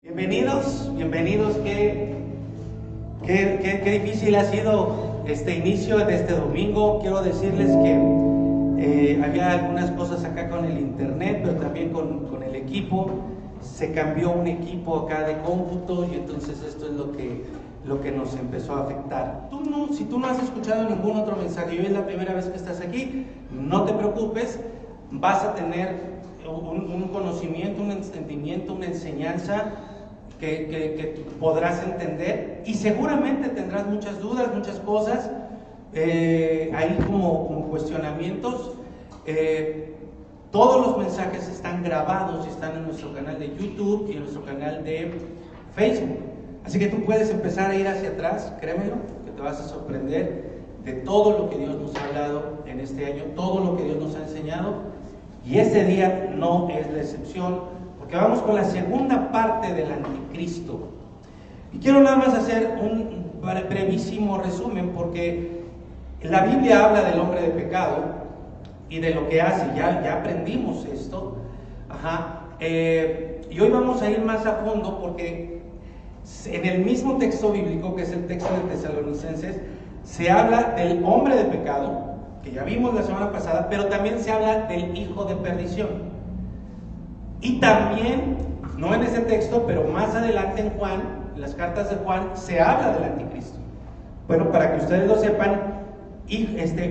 Bienvenidos, bienvenidos. Qué difícil ha sido este inicio de este domingo. Quiero decirles que había algunas cosas acá con el internet, pero también con el equipo. Se cambió un equipo acá de cómputo y entonces esto es lo que nos empezó a afectar. Si tú no has escuchado ningún otro mensaje y hoy es la primera vez que estás aquí, no te preocupes, vas a tener un conocimiento, un entendimiento, una enseñanza que podrás entender, y seguramente tendrás muchas dudas, muchas cosas ahí como cuestionamientos. Todos los mensajes están grabados y están en nuestro canal de YouTube y en nuestro canal de Facebook, así que tú puedes empezar a ir hacia atrás. Créemelo, que te vas a sorprender de todo lo que Dios nos ha hablado en este año, todo lo que Dios nos ha enseñado, y este día no es la excepción, porque vamos con la segunda parte del anticristo. Y quiero nada más hacer un brevísimo resumen, porque la Biblia habla del hombre de pecado y de lo que hace. Ya aprendimos esto. Y hoy vamos a ir más a fondo, porque en el mismo texto bíblico, que es el texto de Tesalonicenses, se habla del hombre de pecado, que ya vimos la semana pasada, pero también se habla del hijo de perdición. Y también, no en ese texto, pero más adelante en Juan, en las cartas de Juan, se habla del anticristo. Bueno, para que ustedes lo sepan,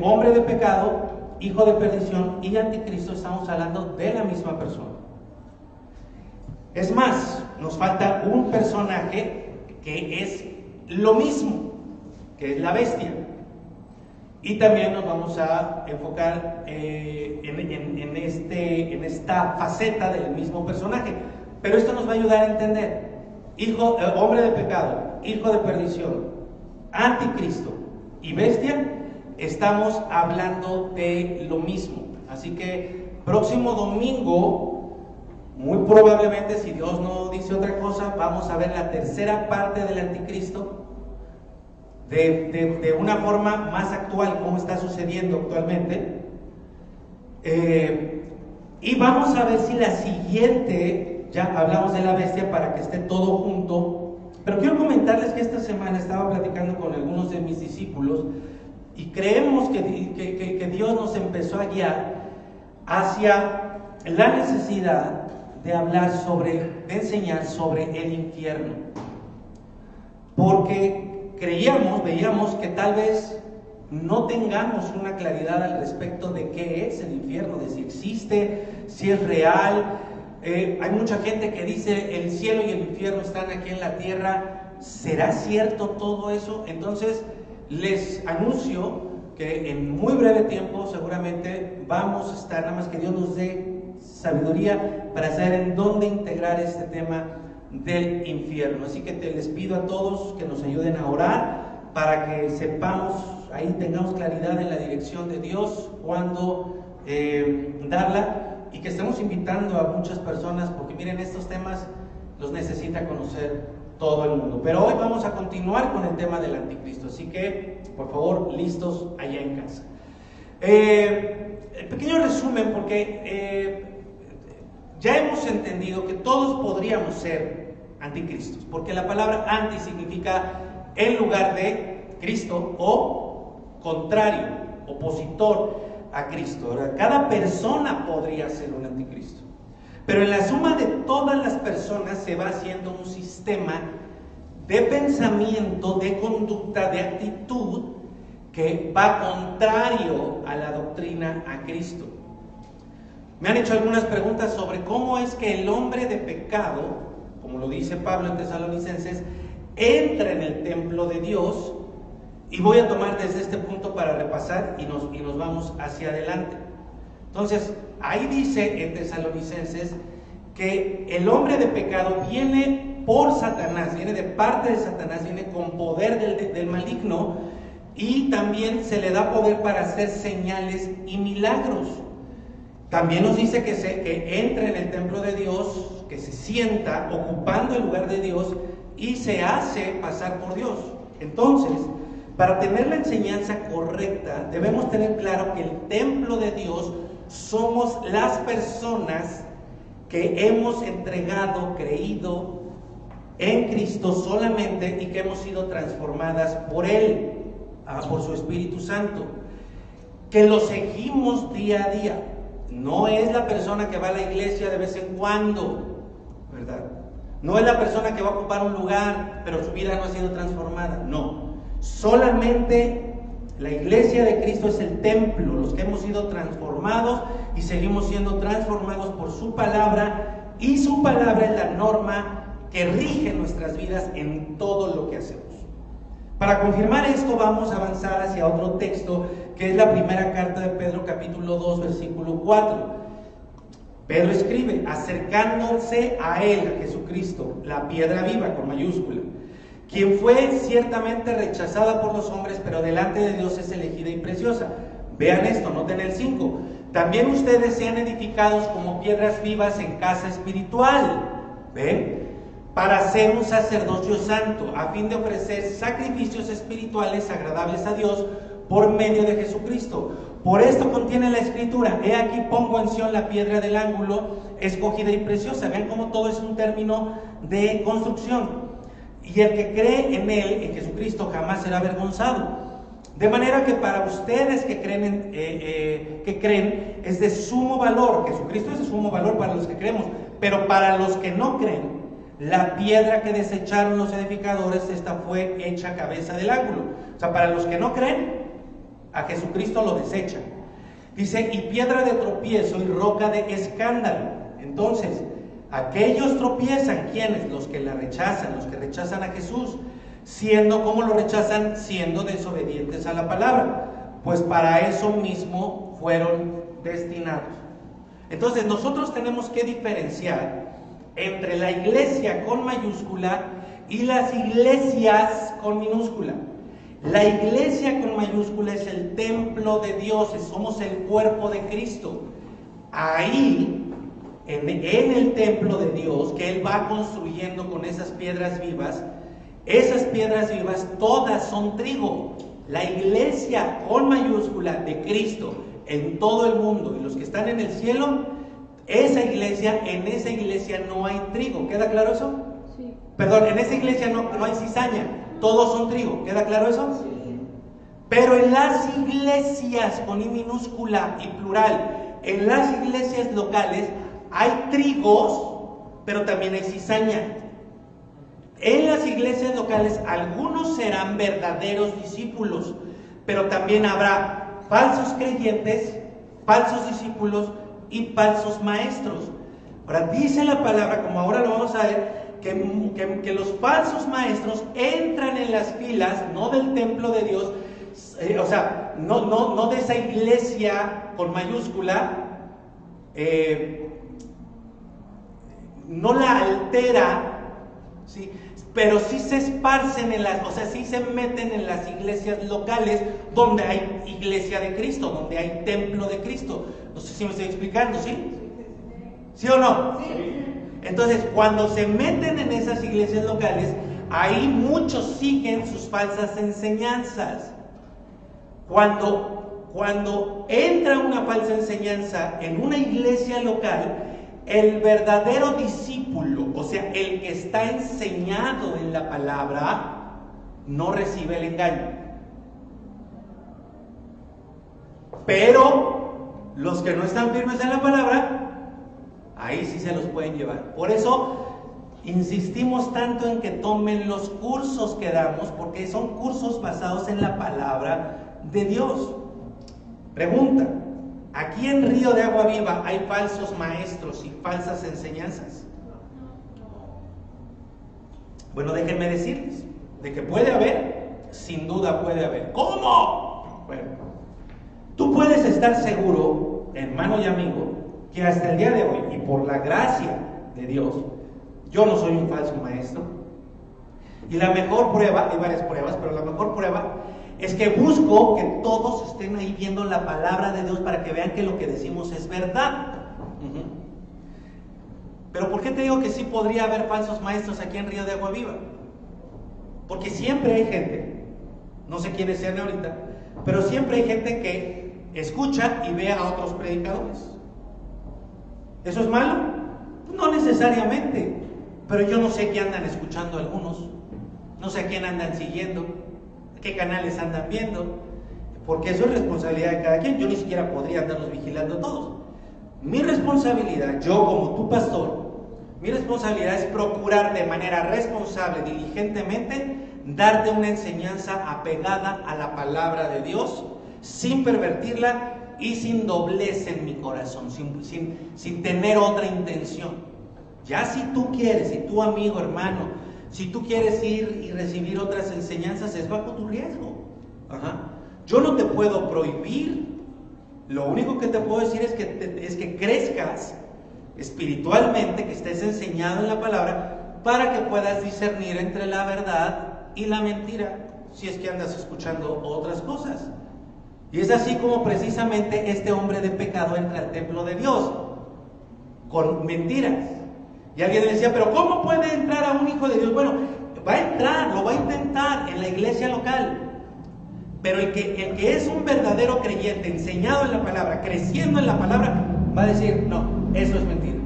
hombre de pecado, hijo de perdición y anticristo, estamos hablando de la misma persona. Es más, nos falta un personaje que es lo mismo, que es la bestia. Y también nos vamos a enfocar en esta faceta del mismo personaje. Pero esto nos va a ayudar a entender: hombre de pecado, hijo de perdición, anticristo y bestia. Estamos hablando de lo mismo. Así que próximo domingo, muy probablemente, si Dios no dice otra cosa, vamos a ver la tercera parte del anticristo, de una forma más actual, como está sucediendo actualmente. Y vamos a ver si la siguiente, ya hablamos de la bestia para que esté todo junto. Pero quiero comentarles que esta semana estaba platicando con algunos de mis discípulos y creemos que Dios nos empezó a guiar hacia la necesidad de hablar de enseñar sobre el infierno, porque veíamos que tal vez no tengamos una claridad al respecto de qué es el infierno, de si existe, si es real. Hay mucha gente que dice el cielo y el infierno están aquí en la tierra. ¿Será cierto todo eso? Entonces les anuncio que en muy breve tiempo seguramente vamos a estar, nada más que Dios nos dé sabiduría para saber en dónde integrar este tema del infierno. Así que les pido a todos que nos ayuden a orar para que sepamos, ahí tengamos claridad en la dirección de Dios, cuándo darla, y que estemos invitando a muchas personas, porque miren, estos temas los necesita conocer todo el mundo. Pero hoy vamos a continuar con el tema del anticristo, así que por favor, listos allá en casa. Pequeño resumen, porque ya hemos entendido que todos podríamos ser anticristos, porque la palabra anti significa en lugar de Cristo, o contrario, opositor a Cristo. Ahora, cada persona podría ser un anticristo, pero en la suma de todas las personas se va haciendo un sistema de pensamiento, de conducta, de actitud que va contrario a la doctrina a Cristo. Me han hecho algunas preguntas sobre cómo es que el hombre de pecado, como lo dice Pablo en Tesalonicenses, entra en el templo de Dios, y voy a tomar desde este punto para repasar y nos vamos hacia adelante. Entonces, ahí dice en Tesalonicenses que el hombre de pecado viene por Satanás, viene de parte de Satanás, viene con poder del maligno, y también se le da poder para hacer señales y milagros. También nos dice que entra en el templo de Dios, que se sienta ocupando el lugar de Dios y se hace pasar por Dios. Entonces, para tener la enseñanza correcta, debemos tener claro que el templo de Dios somos las personas que hemos entregado, creído en Cristo solamente y que hemos sido transformadas por Él, por su Espíritu Santo, que lo seguimos día a día. No es la persona que va a la iglesia de vez en cuando, ¿verdad? No es la persona que va a ocupar un lugar, pero su vida no ha sido transformada. No, solamente la iglesia de Cristo es el templo, los que hemos sido transformados y seguimos siendo transformados por su palabra, y su palabra es la norma que rige nuestras vidas en todo lo que hacemos. Para confirmar esto vamos a avanzar hacia otro texto, que es la primera carta de Pedro, capítulo 2, versículo 4. Pedro escribe: acercándose a Él, a Jesucristo, la piedra viva con mayúscula, quien fue ciertamente rechazada por los hombres, pero delante de Dios es elegida y preciosa. Vean esto, noten el 5. También ustedes sean edificados como piedras vivas en casa espiritual, ¿ven?, para ser un sacerdocio santo, a fin de ofrecer sacrificios espirituales agradables a Dios por medio de Jesucristo. Por esto contiene la Escritura: he aquí pongo en Sión la piedra del ángulo, escogida y preciosa. Vean cómo todo es un término de construcción. Y el que cree en Él, en Jesucristo, jamás será avergonzado. De manera que para ustedes que creen, es de sumo valor. Jesucristo es de sumo valor para los que creemos, pero para los que no creen, la piedra que desecharon los edificadores, esta fue hecha cabeza del ángulo. O sea, para los que no creen, a Jesucristo lo desechan. Dice: y piedra de tropiezo y roca de escándalo. Entonces, aquellos tropiezan, ¿quiénes? Los que la rechazan, los que rechazan a Jesús. Siendo, ¿cómo lo rechazan? Siendo desobedientes a la palabra, pues para eso mismo fueron destinados. Entonces, nosotros tenemos que diferenciar entre la iglesia con mayúscula y las iglesias con minúscula. La iglesia con mayúscula es el templo de Dios, somos el cuerpo de Cristo. Ahí, en el templo de Dios, que Él va construyendo con esas piedras vivas todas son trigo. La iglesia con mayúscula de Cristo en todo el mundo y los que están en el cielo, en esa iglesia no hay trigo. ¿Queda claro eso? Sí. Perdón, en esa iglesia no hay cizaña, todos son trigo. ¿Queda claro eso? Sí. Pero en las iglesias con I minúscula y plural, en las iglesias locales hay trigos, pero también hay cizaña. En las iglesias locales algunos serán verdaderos discípulos, pero también habrá falsos creyentes, falsos discípulos y falsos maestros. Ahora dice la palabra, como ahora lo vamos a ver, que los falsos maestros entran en las filas, no del templo de Dios, no de esa iglesia con mayúscula, no la altera, ¿sí? Pero sí se esparcen sí se meten en las iglesias locales donde hay iglesia de Cristo, donde hay templo de Cristo. No sé si me estoy explicando, ¿sí? ¿Sí o no? Sí. Entonces, cuando se meten en esas iglesias locales, ahí muchos siguen sus falsas enseñanzas. Cuando entra una falsa enseñanza en una iglesia local, el verdadero discípulo, o sea, el que está enseñado en la palabra, no recibe el engaño. Pero los que no están firmes en la palabra, ahí sí se los pueden llevar. Por eso insistimos tanto en que tomen los cursos que damos, porque son cursos basados en la palabra de Dios. Pregunta: ¿aquí en Río de Agua Viva hay falsos maestros y falsas enseñanzas? Bueno, déjenme decirles, de que puede haber, sin duda puede haber. ¿Cómo? Bueno, tú puedes estar seguro, hermano y amigo, que hasta el día de hoy, y por la gracia de Dios, yo no soy un falso maestro. Y la mejor prueba, hay varias pruebas, pero la mejor prueba es que busco que todos estén ahí viendo la palabra de Dios para que vean que lo que decimos es verdad. Pero ¿por qué te digo que sí podría haber falsos maestros aquí en Río de Agua Viva? Porque siempre hay gente, no sé quiénes sean ahorita, pero siempre hay gente que escucha y ve a otros predicadores. ¿Eso es malo? No necesariamente. pero yo no sé qué andan escuchando algunos, no sé a quién andan siguiendo, qué canales andan viendo, porque eso es responsabilidad de cada quien. Yo ni siquiera podría andarlos vigilando todos. Mi responsabilidad, yo como tu pastor, mi responsabilidad es procurar de manera responsable, diligentemente, darte una enseñanza apegada a la palabra de Dios, sin pervertirla y sin doblez en mi corazón, sin tener otra intención. Ya si tú quieres, si tu amigo, hermano, si tú quieres ir y recibir otras enseñanzas, es bajo tu riesgo. Yo no te puedo prohibir. Lo único que te puedo decir es que crezcas espiritualmente, que estés enseñado en la palabra, para que puedas discernir entre la verdad y la mentira, si es que andas escuchando otras cosas. Y es así como precisamente este hombre de pecado entra al templo de Dios con mentiras. Y alguien le decía, pero ¿cómo puede entrar a un hijo de Dios? Bueno, va a entrar, lo va a intentar en la iglesia local. Pero el que es un verdadero creyente, enseñado en la palabra, creciendo en la palabra, va a decir, no, eso es mentira.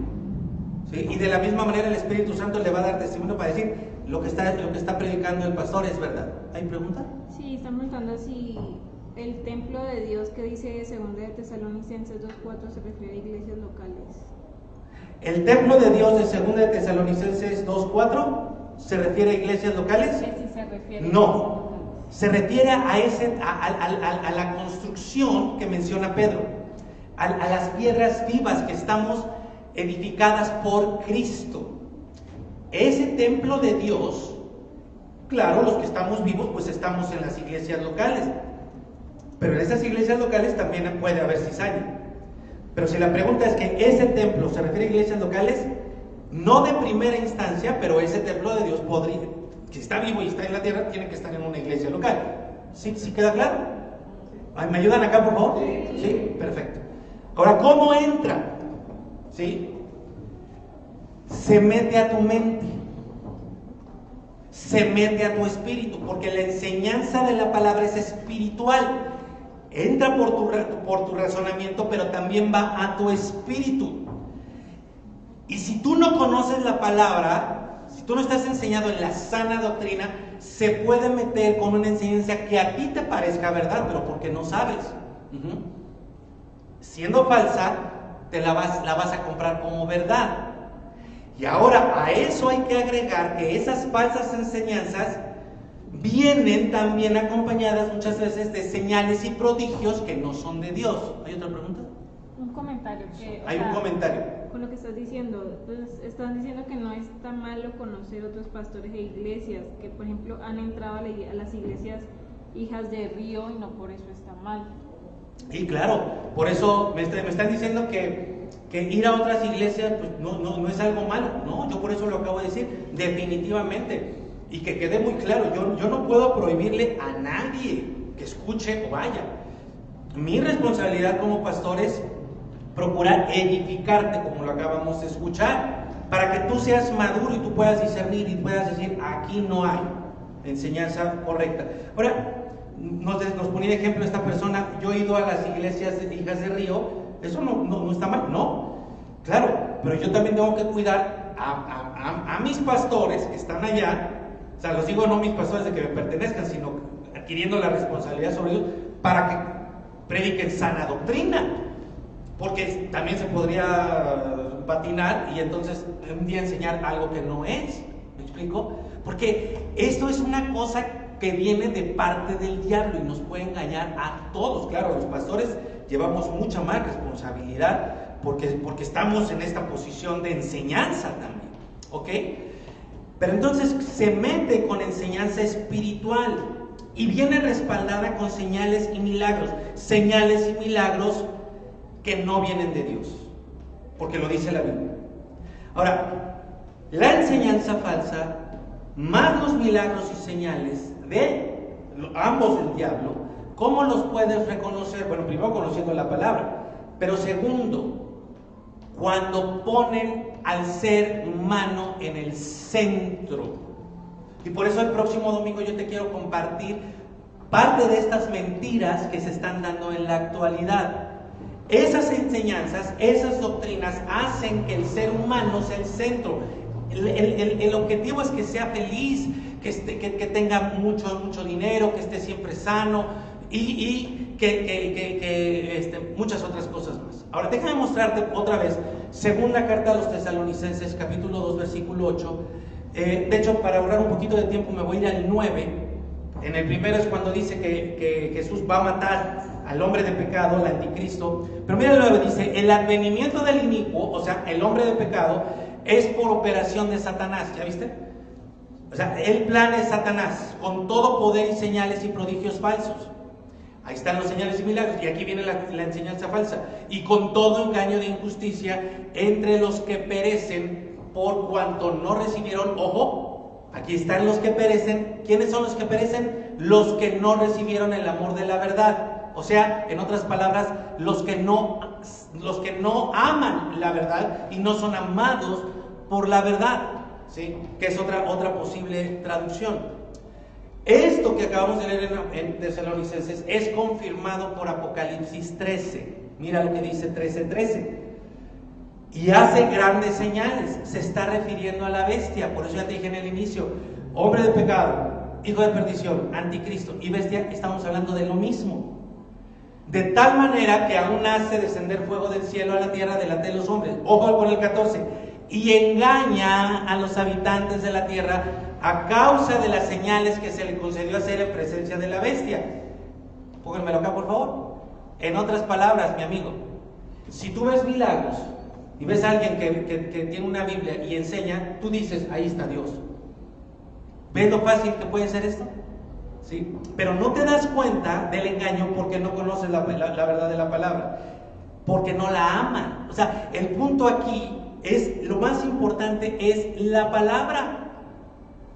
¿Sí? Y de la misma manera el Espíritu Santo le va a dar testimonio para decir, lo que está predicando el pastor es verdad. ¿Hay pregunta? Sí, están preguntando si el templo de Dios que dice 2 de Tesalonicenses 2:4 se refiere a iglesias locales. ¿El templo de Dios de 2 de Tesalonicenses 2:4 se refiere a iglesias locales? Sí, se refiere. No. Se refiere a la construcción que menciona Pedro, a las piedras vivas que estamos edificadas por Cristo. Ese templo de Dios, claro, los que estamos vivos, pues estamos en las iglesias locales, pero en esas iglesias locales también puede haber cizaña. Pero si la pregunta es que ese templo se refiere a iglesias locales, no de primera instancia, pero ese templo de Dios podría, si está vivo y está en la tierra, tiene que estar en una iglesia local. ¿Sí queda claro? ¿Me ayudan acá, por favor? Sí, perfecto. Ahora, ¿cómo entra? ¿Sí? Se mete a tu mente, se mete a tu espíritu, porque la enseñanza de la palabra es espiritual. Entra por tu razonamiento, pero también va a tu espíritu. Y si tú no conoces la palabra, si tú no estás enseñado en la sana doctrina, se puede meter con una enseñanza que a ti te parezca verdad, pero porque no sabes. Siendo falsa, la vas a comprar como verdad. Y ahora a eso hay que agregar que esas falsas enseñanzas vienen también acompañadas muchas veces de señales y prodigios que no son de Dios. ¿Hay otra pregunta? Un comentario. Hay un comentario. Con lo que estás diciendo, pues están diciendo que no está malo conocer otros pastores e iglesias, que por ejemplo han entrado a las iglesias hijas de Río y no por eso está mal. Y claro, por eso me están diciendo que ir a otras iglesias pues no es algo malo. No, yo por eso lo acabo de decir, definitivamente. Y que quede muy claro, yo no puedo prohibirle a nadie que escuche o vaya. Mi responsabilidad como pastor es procurar edificarte, como lo acabamos de escuchar, para que tú seas maduro y tú puedas discernir y puedas decir, aquí no hay enseñanza correcta. Ahora, nos ponía de ejemplo esta persona, yo he ido a las iglesias de hijas de Río, eso no está mal, no, claro, pero yo también tengo que cuidar a mis pastores que están allá. O sea, los digo no mis pastores de que me pertenezcan, sino adquiriendo la responsabilidad sobre ellos para que prediquen sana doctrina. Porque también se podría patinar y entonces un día enseñar algo que no es. ¿Me explico? Porque esto es una cosa que viene de parte del diablo y nos puede engañar a todos. Claro, los pastores llevamos mucha más responsabilidad porque estamos en esta posición de enseñanza también. ¿Ok? Pero entonces se mete con enseñanza espiritual y viene respaldada con señales y milagros. Señales y milagros que no vienen de Dios, porque lo dice la Biblia. Ahora, la enseñanza falsa, más los milagros y señales de ambos del diablo, ¿cómo los puedes reconocer? Bueno, primero conociendo la palabra, pero segundo, cuando ponen al ser humano en el centro. Y por eso el próximo domingo yo te quiero compartir parte de estas mentiras que se están dando en la actualidad. Esas enseñanzas, esas doctrinas hacen que el ser humano sea el centro. el objetivo es que sea feliz, que tenga mucho dinero, que esté siempre sano y muchas otras cosas más. Ahora déjame mostrarte otra vez, segunda carta a los Tesalonicenses, capítulo 2, versículo 8. De hecho, para ahorrar un poquito de tiempo me voy a ir al 9. En el primero es cuando dice que Jesús va a matar al hombre de pecado, el anticristo. Pero mira el 9, dice: el advenimiento del inicuo, o sea, el hombre de pecado, es por operación de Satanás. ¿Ya viste? O sea, el plan es Satanás, con todo poder y señales y prodigios falsos. Ahí están los señales y milagros, y aquí viene la enseñanza falsa. Y con todo engaño de injusticia entre los que perecen por cuanto no recibieron, ojo, aquí están los que perecen. ¿Quiénes son los que perecen? Los que no recibieron el amor de la verdad. O sea, en otras palabras, los que no aman la verdad y no son amados por la verdad, ¿sí? Que es otra posible traducción. Esto que acabamos de leer en Tesalonicenses es confirmado por Apocalipsis 13. Mira lo que dice 13:13. Y hace grandes señales. Se está refiriendo a la bestia. Por eso ya te dije en el inicio: hombre de pecado, hijo de perdición, anticristo y bestia. Estamos hablando de lo mismo. De tal manera que aún hace descender fuego del cielo a la tierra delante de los hombres. Ojo con el 14. Y engaña a los habitantes de la tierra a causa de las señales que se le concedió hacer en presencia de la bestia. Pónganmelo acá, por favor. En otras palabras, mi amigo, si tú ves milagros y ves a alguien que tiene una Biblia y enseña, tú dices: ahí está Dios. ¿Ves lo fácil que puede ser esto? ¿Sí? Pero no te das cuenta del engaño porque no conoces la verdad de la palabra, porque no la aman. O sea, el punto aquí es, lo más importante es la palabra.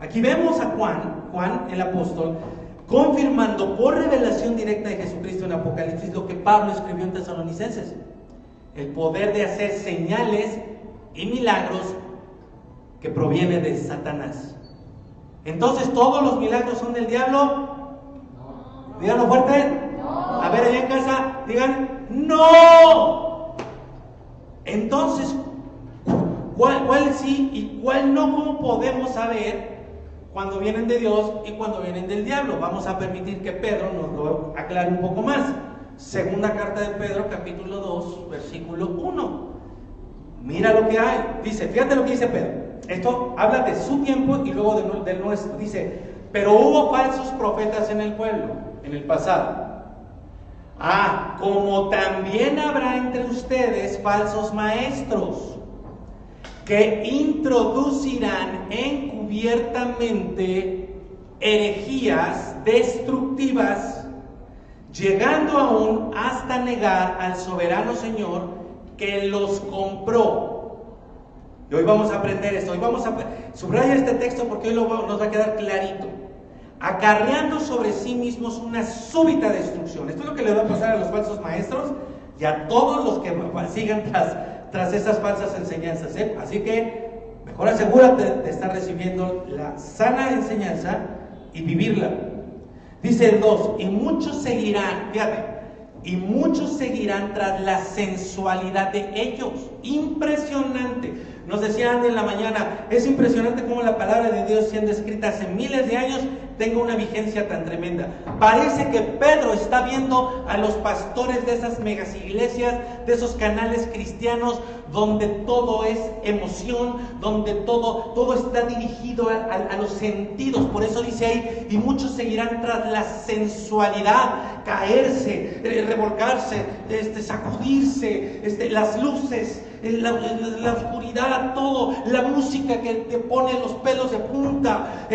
Aquí vemos a Juan el apóstol, confirmando por revelación directa de Jesucristo en Apocalipsis lo que Pablo escribió en Tesalonicenses: el poder de hacer señales y milagros que proviene de Satanás. Entonces, ¿todos los milagros son del diablo? No. Díganlo fuerte. No. A ver, allá en casa, digan: no. Entonces, ¿cuál sí y cuál no? ¿Cómo podemos saber cuando vienen de Dios y cuando vienen del diablo? Vamos a permitir que Pedro nos lo aclare un poco más. Segunda carta de Pedro, capítulo 2, versículo 1. Mira lo que hay. Dice, fíjate lo que dice Pedro. Esto habla de su tiempo y luego del nuestro. Dice: pero hubo falsos profetas en el pueblo, en el pasado. Como también habrá entre ustedes falsos maestros, que introducirán encubiertamente herejías destructivas, llegando aún hasta negar al soberano Señor que los compró. Y hoy vamos a aprender esto. Subraya este texto porque hoy nos va a quedar clarito. Acarreando sobre sí mismos una súbita destrucción. Esto es lo que le va a pasar a los falsos maestros y a todos los que sigan tras esas falsas enseñanzas, ¿eh? Así que mejor asegúrate de estar recibiendo la sana enseñanza y vivirla. Dice el 2: y muchos seguirán, fíjate, y muchos seguirán tras la sensualidad de ellos. Impresionante. Nos decían en la mañana, es impresionante cómo la palabra de Dios, siendo escrita hace miles de años, tenga una vigencia tan tremenda. Parece que Pedro está viendo a los pastores de esas megas iglesias, de esos canales cristianos, donde todo es emoción, donde todo está dirigido a los sentidos. Por eso dice ahí: y muchos seguirán tras la sensualidad, caerse, revolcarse, sacudirse, las luces, la oscuridad, todo, la música que te pone los pelos de punta,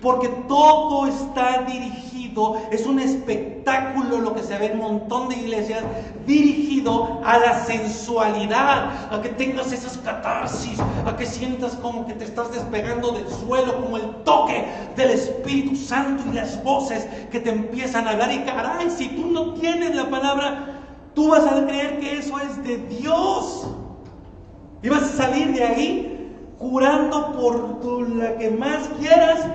porque todo está dirigido, es un espectáculo lo que se ve en un montón de iglesias, dirigido a la sensualidad, a que tengas esas catarsis, a que sientas como que te estás despegando del suelo, como el toque del Espíritu Santo y las voces que te empiezan a hablar. Y caray, si tú no tienes la palabra, tú vas a creer que eso es de Dios y vas a salir de ahí jurando por la que más quieras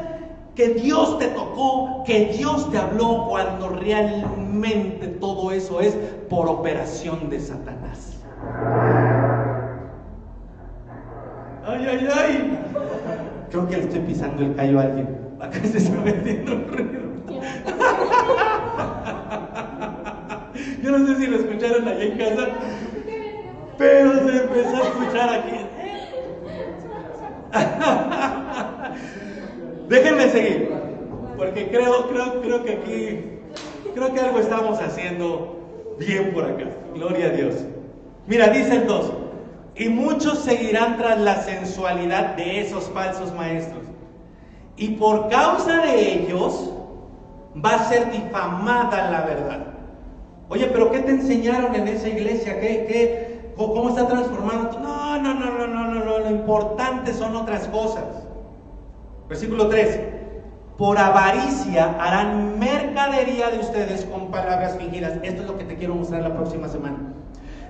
que Dios te tocó, que Dios te habló, cuando realmente todo eso es por operación de Satanás. Ay, ay, ay, ay. Creo que le estoy pisando el callo a alguien. Acá se está metiendo un ruido. Yo no sé si lo escucharon allá en casa, pero se empezó a escuchar aquí. Déjenme seguir, porque creo que aquí, creo que algo estamos haciendo bien por acá. Gloria a Dios. Mira, dice el 2: y muchos seguirán tras la sensualidad de esos falsos maestros, y por causa de ellos va a ser difamada la verdad. Oye, pero ¿qué te enseñaron en esa iglesia? ¿Cómo está transformando? No, lo importante son otras cosas. Versículo 3: por avaricia harán mercadería de ustedes con palabras fingidas. Esto es lo que te quiero mostrar la próxima semana.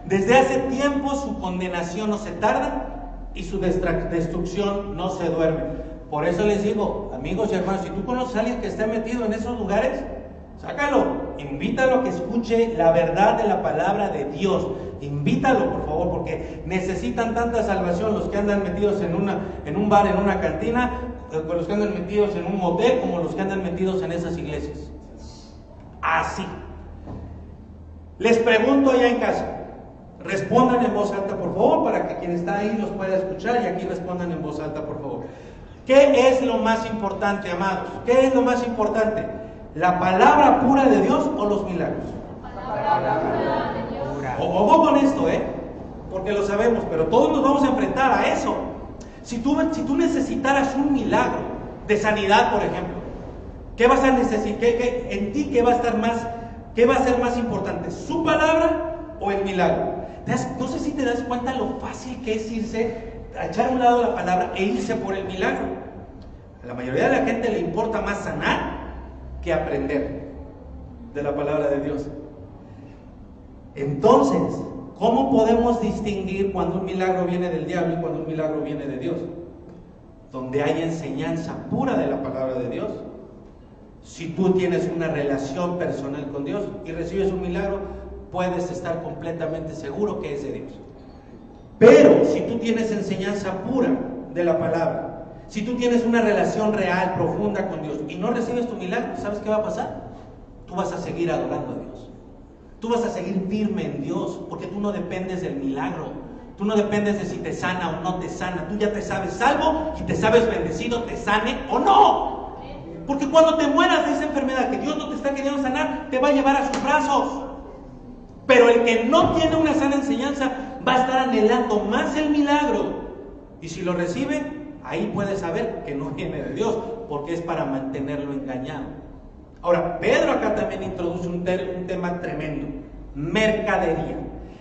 Desde hace tiempo su condenación no se tarda y su destrucción no se duerme. Por eso les digo, amigos y hermanos, si tú conoces a alguien que esté metido en esos lugares, sácalo, invítalo a que escuche la verdad de la palabra de Dios. Invítalo, por favor, porque necesitan tanta salvación los que andan metidos en un bar, en una cantina, con los que andan metidos en un motel, como los que andan metidos en esas iglesias. Así. Les pregunto allá en casa, respondan en voz alta, por favor, para que quien está ahí los pueda escuchar, y aquí respondan en voz alta, por favor. ¿Qué es lo más importante, amados? ¿Qué es lo más importante? ¿La palabra pura de Dios o los milagros? La palabra pura de Dios. Ojo con esto, porque lo sabemos, pero todos nos vamos a enfrentar a eso. Si tú necesitaras un milagro de sanidad, por ejemplo, ¿qué vas a necesitar? En ti, ¿qué va a ser más importante? ¿Su palabra o el milagro? No sé si te das cuenta lo fácil que es irse a echar a un lado la palabra e irse por el milagro. A la mayoría de la gente le importa más sanar que aprender de la palabra de Dios. Entonces, ¿cómo podemos distinguir cuando un milagro viene del diablo y cuando un milagro viene de Dios? Donde hay enseñanza pura de la palabra de Dios. Si tú tienes una relación personal con Dios y recibes un milagro, puedes estar completamente seguro que es de Dios. Pero si tú tienes enseñanza pura de la palabra, si tú tienes una relación real, profunda con Dios y no recibes tu milagro, ¿sabes qué va a pasar? Tú vas a seguir adorando a Dios. Tú vas a seguir firme en Dios, porque tú no dependes del milagro. Tú no dependes de si te sana o no te sana. Tú ya te sabes salvo y te sabes bendecido, te sane o no. Porque cuando te mueras de esa enfermedad que Dios no te está queriendo sanar, te va a llevar a sus brazos. Pero el que no tiene una sana enseñanza va a estar anhelando más el milagro. Y si lo recibe, ahí puede saber que no viene de Dios, porque es para mantenerlo engañado. Ahora, Pedro acá también introduce un tema tremendo: mercadería.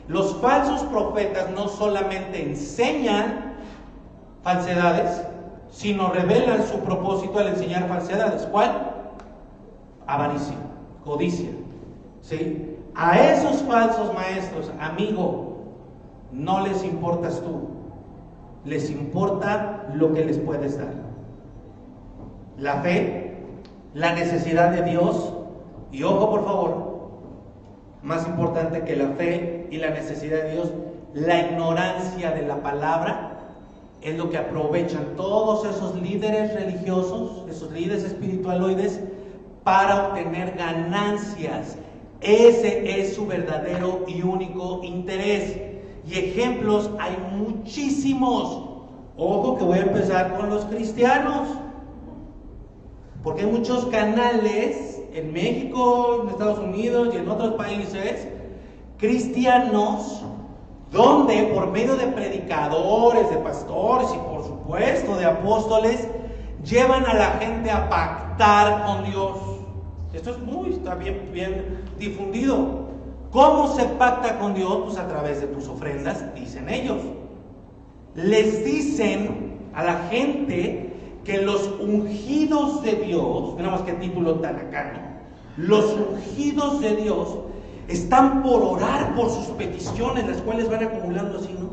Los falsos profetas no solamente enseñan falsedades, sino revelan su propósito al enseñar falsedades. ¿Cuál? Avaricia, codicia. ¿Sí? A esos falsos maestros, amigo, no les importas tú, les importa lo que les puedes dar. La fe, la necesidad de Dios, y ojo por favor, más importante que la fe y la necesidad de Dios, la ignorancia de la palabra, es lo que aprovechan todos esos líderes religiosos, esos líderes espiritualoides, para obtener ganancias. Ese es su verdadero y único interés. Y ejemplos hay muchísimos. Ojo que voy a empezar con los cristianos, porque hay muchos canales en México, en Estados Unidos y en otros países cristianos, donde por medio de predicadores, de pastores y por supuesto de apóstoles, llevan a la gente a pactar con Dios. Esto está bien difundido. ¿Cómo se pacta con Dios? Pues a través de tus ofrendas, dicen ellos. Les dicen a la gente que los ungidos de Dios, mira más que título tan acá, ¿no? Los ungidos de Dios están por orar por sus peticiones, las cuales van acumulando así, ¿no?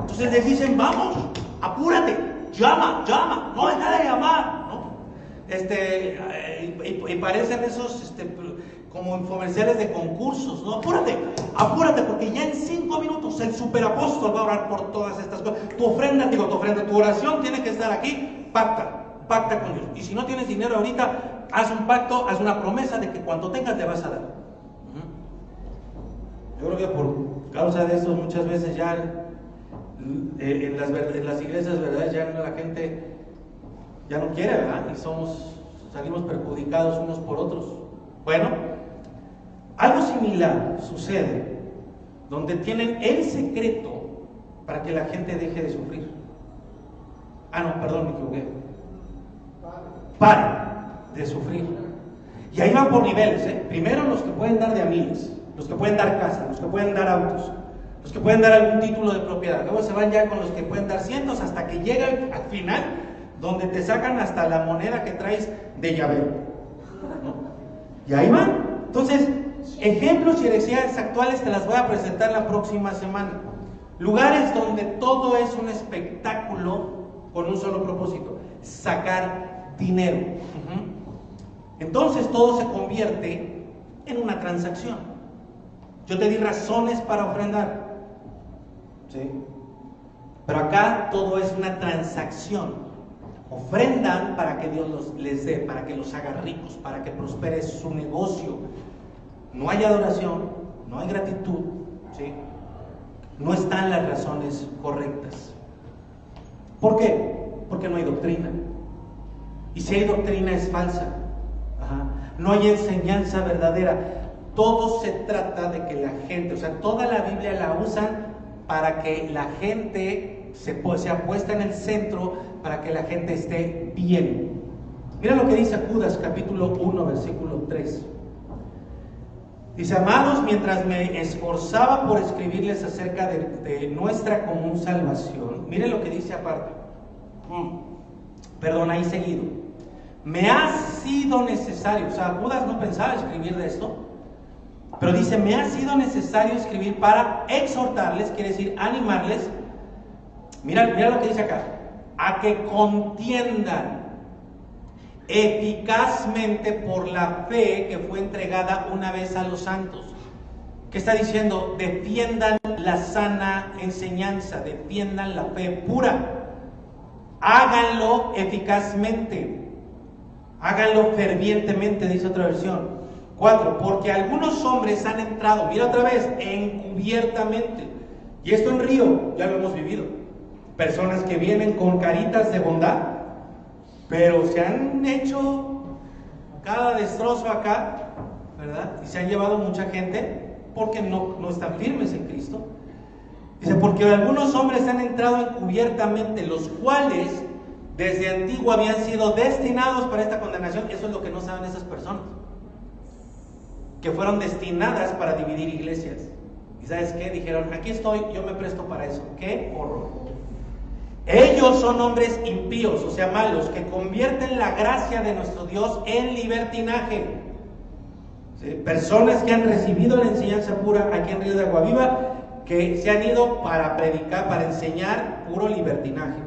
Entonces les dicen, vamos, apúrate, llama, no deja de llamar, ¿no? Y parecen esos como infomerciales de concursos, ¿no? Apúrate, apúrate, porque ya en 5 minutos el superapóstol va a orar por todas estas cosas. Tu oración tiene que estar aquí. Pacta con Dios. Y si no tienes dinero ahorita, haz un pacto, haz una promesa de que cuando tengas le vas a dar. Yo creo que por causa de esto muchas veces ya en las iglesias, ¿verdad? Ya la gente ya no quiere, ¿verdad? Y salimos perjudicados unos por otros. Bueno, algo similar sucede donde tienen el secreto para que la gente deje de sufrir. No, perdón, me equivoqué. Pare de sufrir. Y ahí van por niveles, ¿eh? Primero los que pueden dar de a miles, los que pueden dar casa, los que pueden dar autos, los que pueden dar algún título de propiedad. Luego se van ya con los que pueden dar cientos hasta que llegan al final donde te sacan hasta la moneda que traes de llavero, ¿no? Y ahí van. Entonces, ejemplos y herejías actuales te las voy a presentar la próxima semana. Lugares donde todo es un espectáculo con un solo propósito: sacar dinero. Entonces todo se convierte en una transacción. Yo te di razones para ofrendar, ¿sí? Pero acá todo es una transacción. Ofrendan para que Dios les dé, para que los haga ricos, para que prospere su negocio. No hay adoración, no hay gratitud, ¿sí? No están las razones correctas. ¿Por qué? Porque no hay doctrina. Y si hay doctrina es falsa. No hay enseñanza verdadera. Todo se trata de que la gente, o sea, toda la Biblia la usan para que la gente sea puesta en el centro, para que la gente esté bien. Mira lo que dice Judas capítulo 1 versículo 3. Dice: amados, mientras me esforzaba por escribirles acerca de nuestra común salvación, mire lo que dice aparte. Perdón, ahí seguido. Me ha sido necesario, o sea, Judas no pensaba escribir de esto, pero dice: me ha sido necesario escribir para exhortarles, quiere decir animarles. Mira lo que dice acá: a que contiendan eficazmente por la fe que fue entregada una vez a los santos. ¿Qué está diciendo? Defiendan la sana enseñanza, defiendan la fe pura, háganlo eficazmente, háganlo fervientemente, dice otra versión. 4, porque algunos hombres han entrado, mira otra vez, encubiertamente. Y esto en Río ya lo hemos vivido. Personas que vienen con caritas de bondad, pero se han hecho cada destrozo acá, ¿verdad? Y se han llevado mucha gente porque no están firmes en Cristo. Dice: porque algunos hombres han entrado encubiertamente, los cuales desde antiguo habían sido destinados para esta condenación. Eso es lo que no saben esas personas, que fueron destinadas para dividir iglesias. ¿Y sabes qué? Dijeron: aquí estoy, yo me presto para eso. ¡Qué horror! Ellos son hombres impíos, o sea, malos, que convierten la gracia de nuestro Dios en libertinaje. ¿Sí? Personas que han recibido la enseñanza pura aquí en Río de Agua Viva, que se han ido para predicar, para enseñar puro libertinaje.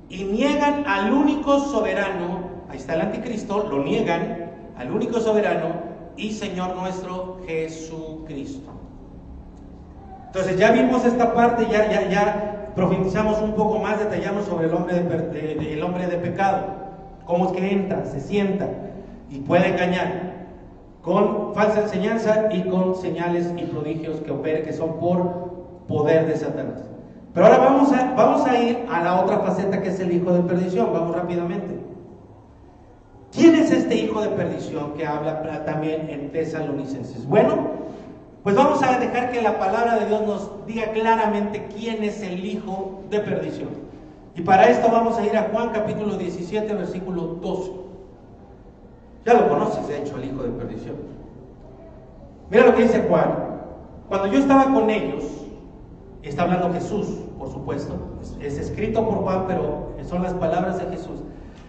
Y niegan al único soberano, ahí está el anticristo, lo niegan al único soberano y Señor nuestro Jesucristo. Entonces ya vimos esta parte, ya profundizamos un poco más, detallamos sobre el hombre de pecado, cómo es que entra, se sienta y puede engañar con falsa enseñanza y con señales y prodigios que son por poder de Satanás. Pero ahora vamos a ir a la otra faceta, que es el hijo de perdición. Vamos rápidamente. ¿Quién es este hijo de perdición que habla también en Tesalonicenses? Bueno, pues vamos a dejar que la palabra de Dios nos diga claramente quién es el hijo de perdición. Y para esto vamos a ir a Juan capítulo 17, versículo 12. Ya lo conoces, de hecho, el hijo de perdición. Mira lo que dice Juan. Cuando yo estaba con ellos, está hablando Jesús, por supuesto. Es escrito por Juan, pero son las palabras de Jesús.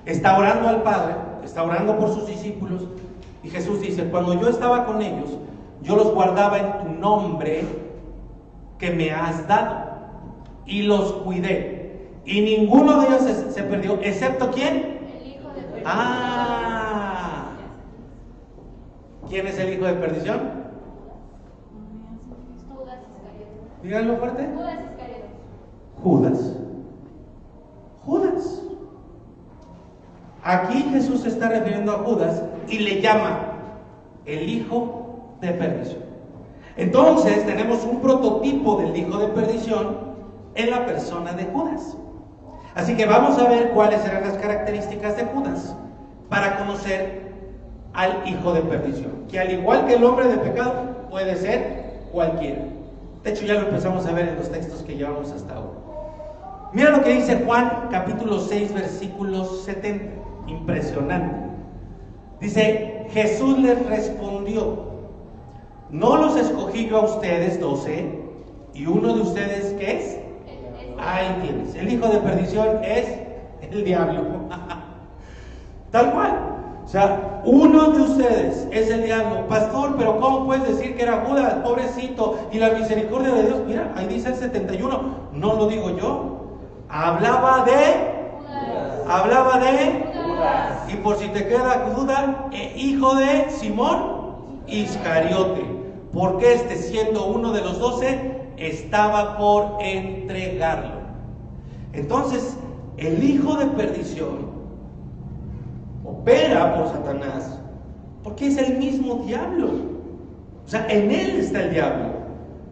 Está orando al Padre, está orando por sus discípulos. Y Jesús dice: cuando yo estaba con ellos, yo los guardaba en tu nombre que me has dado, y los cuidé, y ninguno de ellos se perdió, excepto ¿quién? El hijo de perdición. ¿Quién es el hijo de perdición? Judas Iscariote. Díganlo fuerte. Judas Iscariote. Judas. Judas. Aquí Jesús se está refiriendo a Judas y le llama el hijo de perdición. Entonces tenemos un prototipo del hijo de perdición en la persona de Judas. Así que vamos a ver cuáles eran las características de Judas para conocer al hijo de perdición, que al igual que el hombre de pecado puede ser cualquiera. De hecho ya lo empezamos a ver en los textos que llevamos hasta ahora. Mira lo que dice Juan capítulo 6 versículos 70, impresionante. Dice: Jesús les respondió: ¿no los escogí yo a ustedes 12? ¿Y uno de ustedes qué es? Ahí tienes, el hijo de perdición es el diablo. Tal cual. O sea, uno de ustedes es el diablo. Pastor, pero ¿cómo puedes decir que era Judas? Pobrecito, y la misericordia de Dios. Mira, ahí dice el 71. No lo digo yo. Hablaba de Judas. Y por si te queda duda, hijo de Simón Iscariote, porque este, siendo uno de los 12, estaba por entregarlo. Entonces, el hijo de perdición opera por Satanás porque es el mismo diablo. O sea, en él está el diablo.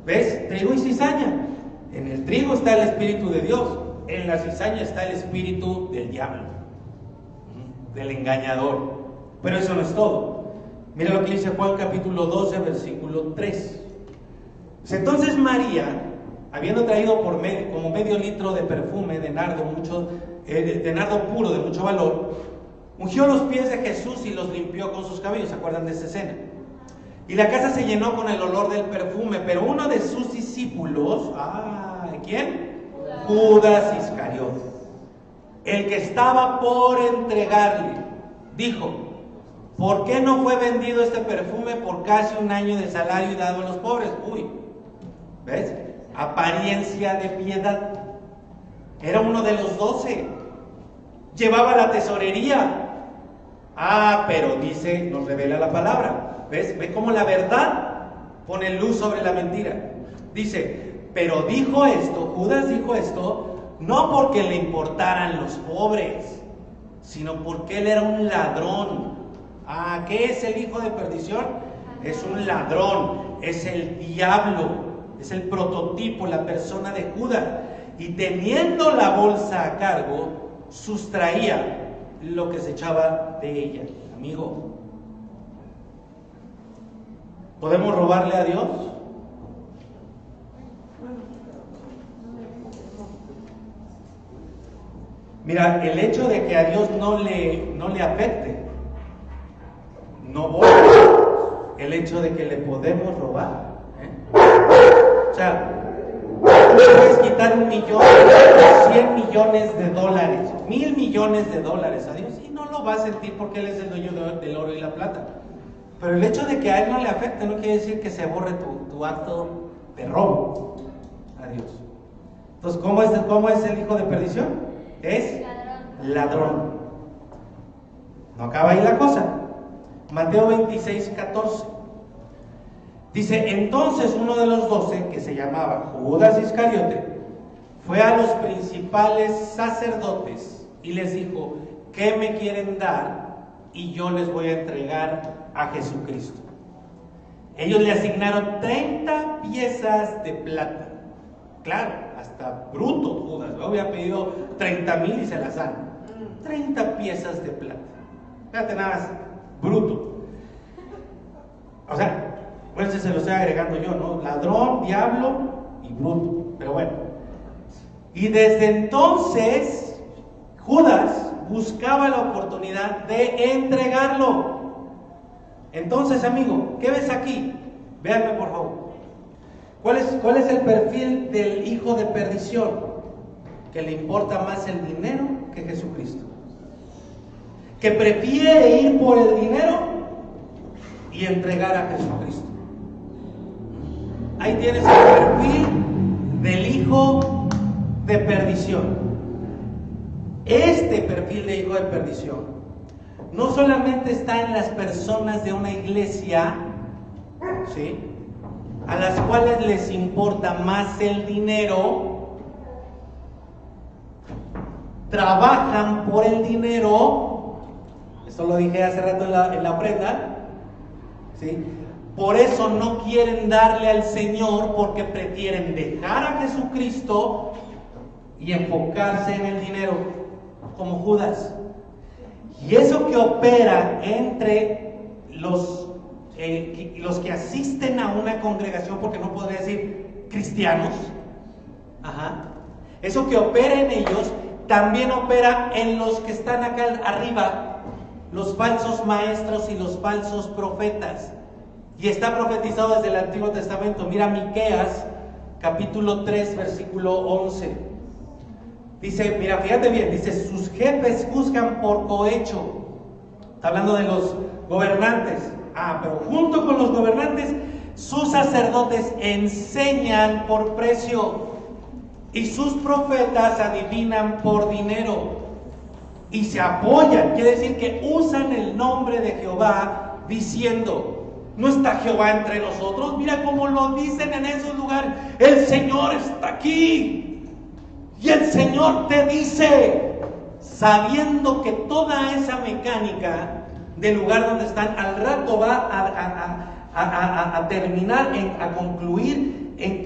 ¿Ves? Trigo y cizaña. En el trigo está el Espíritu de Dios. En la cizaña está el espíritu del diablo, del engañador. Pero eso no es todo. Mira lo que dice Juan capítulo 12 versículo 3. Entonces María, habiendo traído como medio litro de perfume de nardo puro de mucho valor, ungió los pies de Jesús y los limpió con sus cabellos. ¿Se acuerdan de esa escena? Y la casa se llenó con el olor del perfume. Pero uno de sus discípulos, ¿quién? Judas Iscariote, el que estaba por entregarle, dijo: ¿por qué no fue vendido este perfume por casi un año de salario y dado a los pobres? Uy, ¿ves? Apariencia de piedad. Era uno de los 12. Llevaba la tesorería. Pero dice, nos revela la palabra. ¿Ves? ¿Ve cómo la verdad pone luz sobre la mentira? Dice: pero dijo esto, Judas dijo esto, no porque le importaran los pobres, sino porque él era un ladrón. ¿Qué es el hijo de perdición? Es un ladrón, es el diablo, es el prototipo, la persona de Judas. Y teniendo la bolsa a cargo, sustraía lo que se echaba de ella. Amigo, ¿podemos robarle a Dios? Mira, el hecho de que a Dios no le afecte, no borra el hecho de que le podemos robar. O sea, tú puedes quitar 1 millón, 100 millones de dólares, 1,000 millones de dólares a Dios y no lo va a sentir porque Él es el dueño del oro y la plata. Pero el hecho de que a Él no le afecte no quiere decir que se borre tu acto de robo a Dios. Entonces, ¿cómo es el hijo de perdición? Es ladrón. No acaba ahí la cosa. Mateo 26:14 dice: entonces uno de los 12, que se llamaba Judas Iscariote, fue a los principales sacerdotes y les dijo: ¿qué me quieren dar? Y yo les voy a entregar a Jesucristo. Ellos le asignaron 30 piezas de plata. Claro, hasta bruto Judas, ¿no? Había pedido 30,000 y se las dan. 30 piezas de plata. Fíjate nada más, bruto. O sea, bueno, se lo estoy agregando yo, ¿no? Ladrón, diablo y bruto. Pero bueno. Y desde entonces, Judas buscaba la oportunidad de entregarlo. Entonces, amigo, ¿qué ves aquí? Véanme, por favor. ¿Cuál es el perfil del hijo de perdición? Que le importa más el dinero que Jesucristo. Que prefiere ir por el dinero y entregar a Jesucristo. Ahí tienes el perfil del hijo de perdición. Este perfil de hijo de perdición no solamente está en las personas de una iglesia, ¿sí?, a las cuales les importa más el dinero, trabajan por el dinero, esto lo dije hace rato en la ofrenda, ¿sí? Por eso no quieren darle al Señor, porque prefieren dejar a Jesucristo y enfocarse en el dinero, como Judas. Y eso que opera entre los que asisten a una congregación, porque no podría decir cristianos, eso que opera en ellos, también opera en los que están acá arriba, los falsos maestros y los falsos profetas. Y está profetizado desde el Antiguo Testamento. Mira Miqueas, capítulo 3, versículo 11. Dice, mira, fíjate bien, dice, sus jefes juzgan por cohecho. Está hablando de los gobernantes. Pero junto con los gobernantes, sus sacerdotes enseñan por precio y sus profetas adivinan por dinero y se apoyan. Quiere decir que usan el nombre de Jehová diciendo, ¿no está Jehová entre nosotros? Mira cómo lo dicen en esos lugares. El Señor está aquí. Y el Señor te dice, sabiendo que toda esa mecánica del lugar donde están al rato va a terminar, a concluir en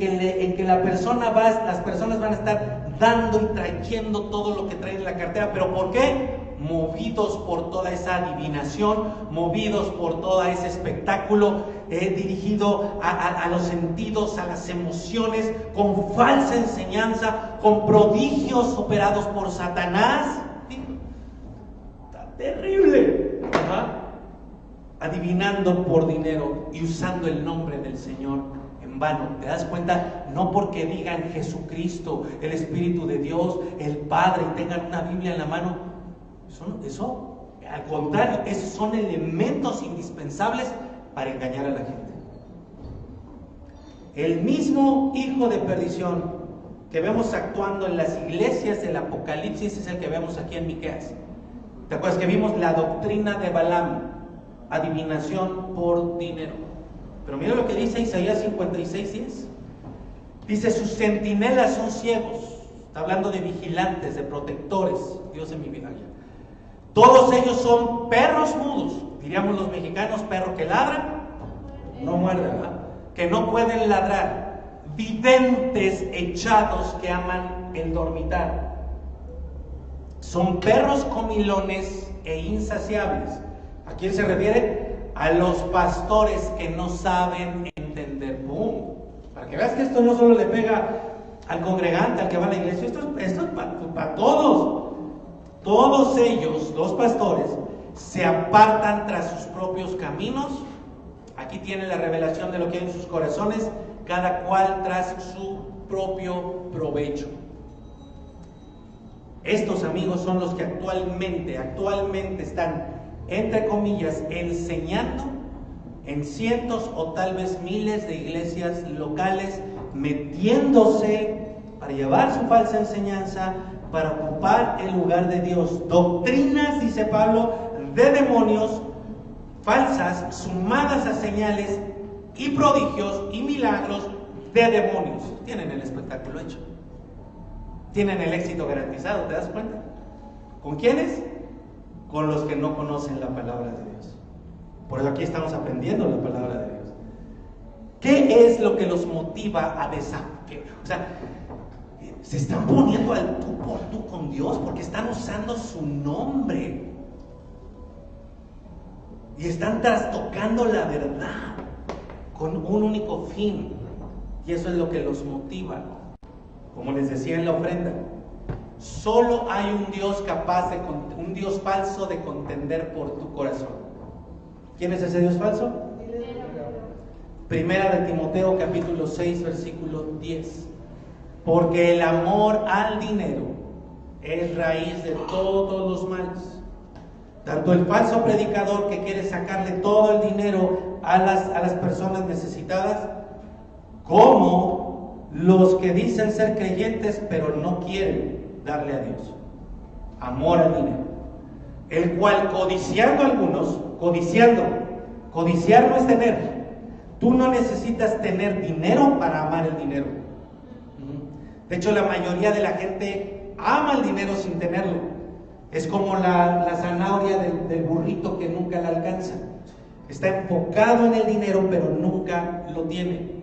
que las personas van a estar dando y trayendo todo lo que traen en la cartera. ¿Pero por qué? Movidos por toda esa adivinación, movidos por todo ese espectáculo dirigido a los sentidos, a las emociones, con falsa enseñanza, con prodigios operados por Satanás. Está terrible. Adivinando por dinero y usando el nombre del Señor en vano. ¿Te das cuenta? No porque digan Jesucristo, el Espíritu de Dios, el Padre, y tengan una Biblia en la mano. Eso, al contrario, esos son elementos indispensables para engañar a la gente. El mismo hijo de perdición que vemos actuando en las iglesias del Apocalipsis es el que vemos aquí en Miqueas. ¿Te acuerdas que vimos la doctrina de Balaam? Adivinación por dinero. Pero mira lo que dice Isaías 56:10. Dice, sus centinelas son ciegos. Está hablando de vigilantes, de protectores. Dios en mi vida. Todos ellos son perros mudos. Diríamos los mexicanos, perro que ladra, no muerde, ¿verdad? Que no pueden ladrar. Videntes echados que aman el dormitar. Son perros comilones e insaciables. ¿A quién se refiere? A los pastores que no saben entender. ¡Pum! Para que veas que esto no solo le pega al congregante, al que va a la iglesia, esto es para todos. Todos ellos, los pastores, se apartan tras sus propios caminos. Aquí tiene la revelación de lo que hay en sus corazones, cada cual tras su propio provecho. Estos amigos son los que actualmente están, entre comillas, enseñando en cientos o tal vez miles de iglesias locales, metiéndose para llevar su falsa enseñanza, para ocupar el lugar de Dios. Doctrinas, dice Pablo, de demonios falsas, sumadas a señales y prodigios y milagros de demonios. Tienen el espectáculo hecho. Tienen el éxito garantizado, ¿te das cuenta? ¿Con quiénes? Con los que no conocen la palabra de Dios. Por eso aquí estamos aprendiendo la palabra de Dios. ¿Qué es lo que los motiva a desafiar? O sea, se están poniendo al tú por tú con Dios porque están usando su nombre y están trastocando la verdad con un único fin, y eso es lo que los motiva. Como les decía en la ofrenda, solo hay un Dios un Dios falso de contender por tu corazón. ¿Quién es ese Dios falso? Primera de Timoteo capítulo 6 versículo 10. Porque el amor al dinero es raíz de todos los males. Tanto el falso predicador que quiere sacarle todo el dinero a las personas necesitadas, como los que dicen ser creyentes pero no quieren darle a Dios. Amor al dinero. el cual codiciando algunos, codiciar no es tener. Tú no necesitas tener dinero para amar el dinero. De hecho, la mayoría de la gente ama el dinero sin tenerlo. Es como la zanahoria del burrito que nunca la alcanza. Está enfocado en el dinero, pero nunca lo tiene.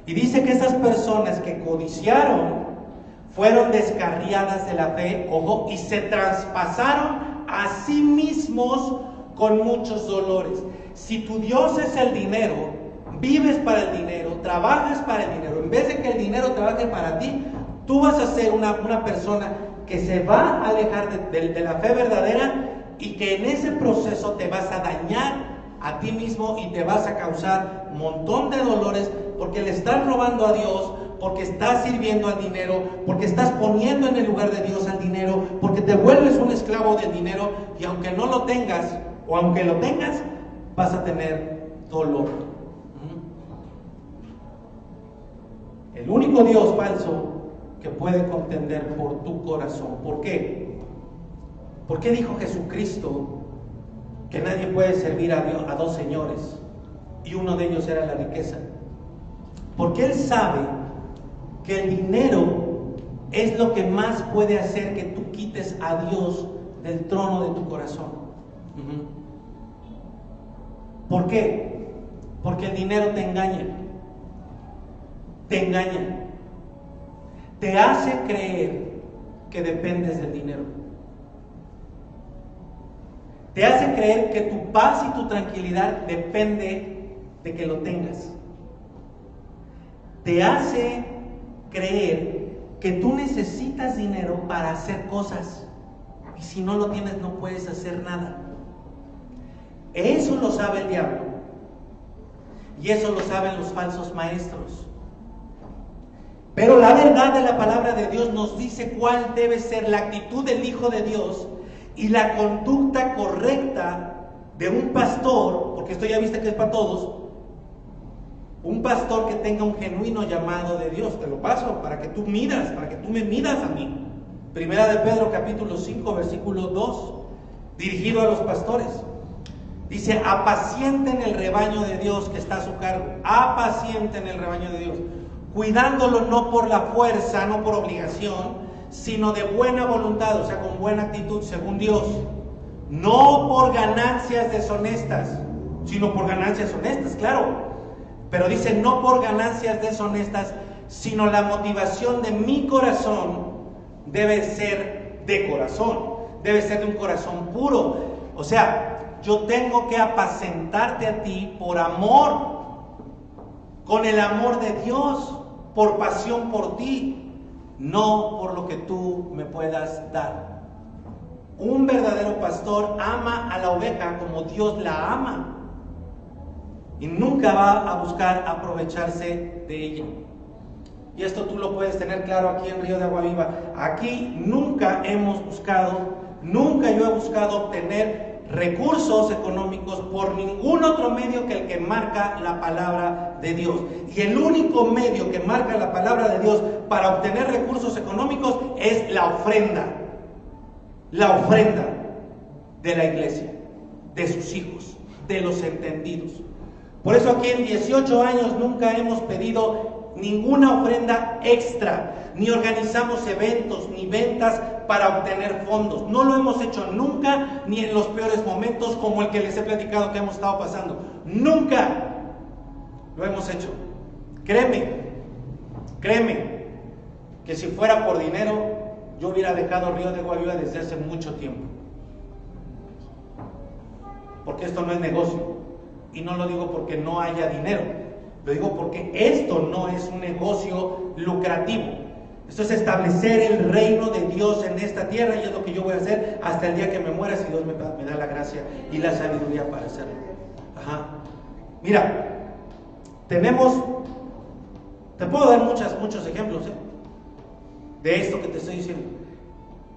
Y dice que esas personas que codiciaron fueron descarriadas de la fe, ojo, y se traspasaron a sí mismos con muchos dolores. Si tu Dios es el dinero, vives para el dinero, trabajas para el dinero, en vez de que el dinero trabaje para ti, tú vas a ser una persona que se va a alejar de la fe verdadera y que en ese proceso te vas a dañar a ti mismo y te vas a causar un montón de dolores porque le estás robando a Dios, porque estás sirviendo al dinero, porque estás poniendo en el lugar de Dios al dinero, porque te vuelves un esclavo del dinero y aunque no lo tengas o aunque lo tengas, vas a tener dolor. El único Dios falso que puede contender por tu corazón. ¿Por qué? ¿Por qué dijo Jesucristo que nadie puede servir a Dios, a dos señores, y uno de ellos era la riqueza? Porque Él sabe que el dinero es lo que más puede hacer que tú quites a Dios del trono de tu corazón. ¿Por qué? Porque el dinero te engaña. Te engaña. Te hace creer que dependes del dinero. Te hace creer que tu paz y tu tranquilidad depende de que lo tengas. Te hace creer que tú necesitas dinero para hacer cosas y si no lo tienes no puedes hacer nada. Eso lo sabe el diablo y eso lo saben los falsos maestros. Pero la verdad de la palabra de Dios nos dice cuál debe ser la actitud del Hijo de Dios y la conducta correcta de un pastor, porque esto ya viste que es para todos, un pastor que tenga un genuino llamado de Dios. Te lo paso para que tú midas, para que tú me midas a mí. Primera de Pedro capítulo 5 versículo 2, dirigido a los pastores. Dice: apacienten el rebaño de Dios que está a su cargo. Apacienten el rebaño de Dios, cuidándolo no por la fuerza, no por obligación, sino de buena voluntad, o sea, con buena actitud, según Dios. No por ganancias deshonestas, sino por ganancias honestas, claro. Pero dice, no por ganancias deshonestas, sino la motivación de mi corazón debe ser de corazón, debe ser de un corazón puro. O sea, yo tengo que apacentarte a ti por amor, con el amor de Dios, por pasión por ti, no por lo que tú me puedas dar. Un verdadero pastor ama a la oveja como Dios la ama y nunca va a buscar aprovecharse de ella. Y esto tú lo puedes tener claro aquí en Río de Agua Viva. Aquí nunca hemos buscado, nunca yo he buscado obtener recursos económicos por ningún otro medio que el que marca la palabra de Dios. Y el único medio que marca la palabra de Dios para obtener recursos económicos es la ofrenda de la iglesia, de sus hijos, de los entendidos. Por eso aquí en 18 años nunca hemos pedido ninguna ofrenda extra, ni organizamos eventos, ni ventas para obtener fondos. No lo hemos hecho nunca, ni en los peores momentos como el que les he platicado que hemos estado pasando. Nunca lo hemos hecho. Créeme, que si fuera por dinero, yo hubiera dejado Río de Agua Viva desde hace mucho tiempo. Porque esto no es negocio. Y no lo digo porque no haya dinero. Lo digo porque esto no es un negocio lucrativo. Esto es establecer el reino de Dios en esta tierra y es lo que yo voy a hacer hasta el día que me muera, si Dios me da la gracia y la sabiduría para hacerlo. Mira, te puedo dar muchos ejemplos de esto que te estoy diciendo.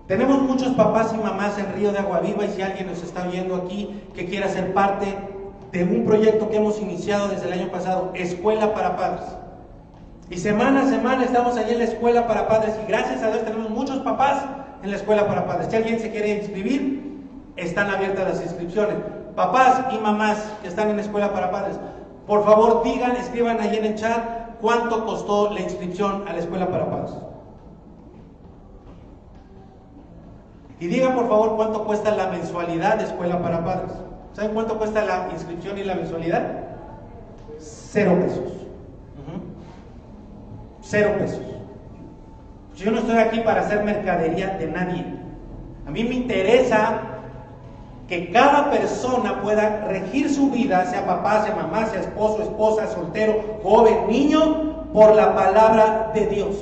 Tenemos muchos papás y mamás en Río de Agua Viva y si alguien nos está viendo aquí que quiera ser parte de un proyecto que hemos iniciado desde el año pasado, Escuela para Padres. Y semana a semana estamos allí en la Escuela para Padres y gracias a Dios tenemos muchos papás en la Escuela para Padres. Si alguien se quiere inscribir, están abiertas las inscripciones. Papás y mamás que están en Escuela para Padres, por favor digan, escriban ahí en el chat cuánto costó la inscripción a la Escuela para Padres. Y digan por favor cuánto cuesta la mensualidad de Escuela para Padres. ¿Saben cuánto cuesta la inscripción y la mensualidad? 0 pesos. 0 pesos. Yo no estoy aquí para hacer mercadería de nadie. A mí me interesa que cada persona pueda regir su vida, sea papá, sea mamá, sea esposo, esposa, soltero, joven, niño, por la palabra de Dios.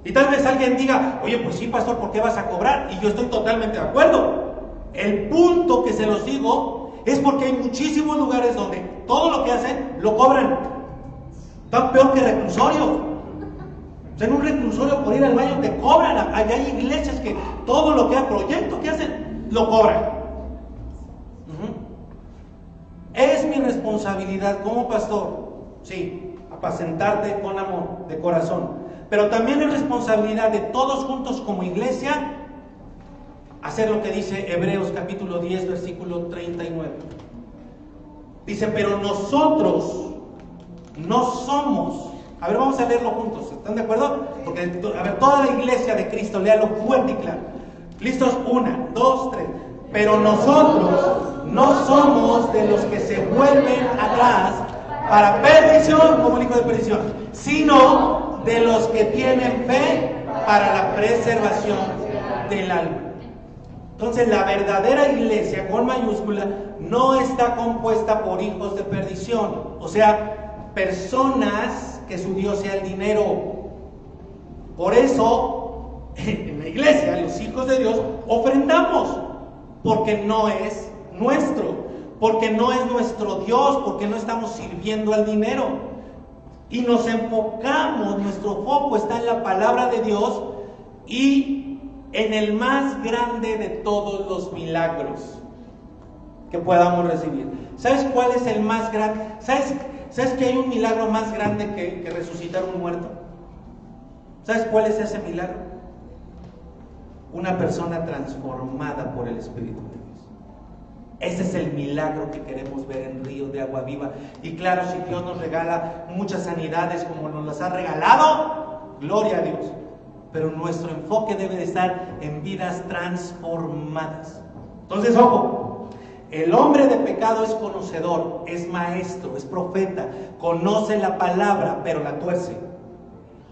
Y tal vez alguien diga, oye, pues sí, pastor, ¿por qué vas a cobrar? Y yo estoy totalmente de acuerdo. El punto que se los digo es porque hay muchísimos lugares donde todo lo que hacen lo cobran. Tan peor que reclusorio. O sea, en un reclusorio por ir al baño te cobran. Allá hay iglesias que todo lo que hay, proyecto que hacen, lo cobran. Es mi responsabilidad como pastor, sí, apacentarte con amor, de corazón. Pero también es responsabilidad de todos juntos como iglesia hacer lo que dice Hebreos capítulo 10, versículo 39. Dice, pero nosotros no somos... A ver, vamos a leerlo juntos, ¿están de acuerdo? Porque, a ver, toda la iglesia de Cristo, léalo fuerte y claro. ¿Listos? 1, 2, 3. Pero nosotros no somos de los que se vuelven atrás para perdición, como el hijo de perdición, sino de los que tienen fe para la preservación del alma. Entonces, la verdadera iglesia, con mayúscula, no está compuesta por hijos de perdición, o sea, personas que su Dios sea el dinero. Por eso, en la iglesia, los hijos de Dios, ofrendamos, porque no es nuestro, porque no es nuestro Dios, porque no estamos sirviendo al dinero. Y nos enfocamos, nuestro foco está en la palabra de Dios y en el más grande de todos los milagros que podamos recibir. ¿Sabes cuál es el más grande? ¿Sabes que hay un milagro más grande que resucitar un muerto? ¿Sabes cuál es ese milagro? Una persona transformada por el Espíritu de Dios. Ese es el milagro que queremos ver en Río de Agua Viva. Y claro, si Dios nos regala muchas sanidades como nos las ha regalado, gloria a Dios. Pero nuestro enfoque debe de estar en vidas transformadas. Entonces, ojo, el hombre de pecado es conocedor, es maestro, es profeta, conoce la palabra, pero la tuerce.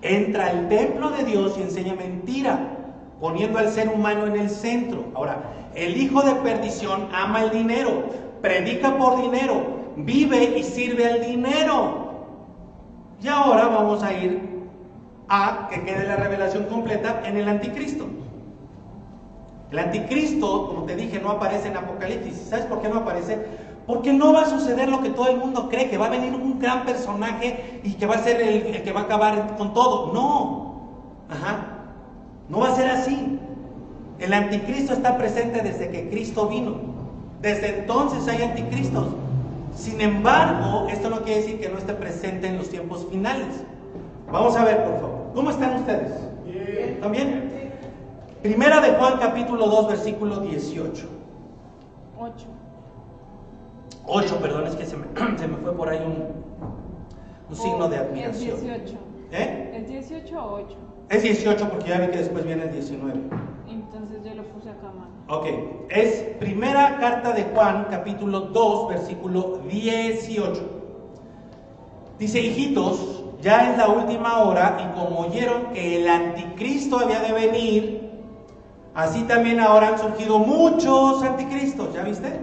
Entra al templo de Dios y enseña mentira, poniendo al ser humano en el centro. Ahora, el hijo de perdición ama el dinero, predica por dinero, vive y sirve al dinero. Y ahora vamos a ir a que quede la revelación completa en el anticristo. El anticristo, como te dije, no aparece en Apocalipsis. ¿Sabes por qué no aparece? Porque no va a suceder lo que todo el mundo cree, que va a venir un gran personaje y que va a ser el que va a acabar con todo. No. No va a ser así. El anticristo está presente desde que Cristo vino. Desde entonces hay anticristos. Sin embargo, esto no quiere decir que no esté presente en los tiempos finales. Vamos a ver, por favor. ¿Cómo están ustedes? Bien. ¿Están bien? Primera de Juan, capítulo 2, versículo 18. 8, perdón, es que se me fue por ahí un signo de admiración. Es 18. ¿Es 18 o 8? Es 18 porque ya vi que después viene el 19. Entonces yo lo puse acá mal. Ok, es primera carta de Juan, capítulo 2, versículo 18. Dice, hijitos, ya es la última hora y como oyeron que el anticristo había de venir, así también ahora han surgido muchos anticristos, ¿ya viste?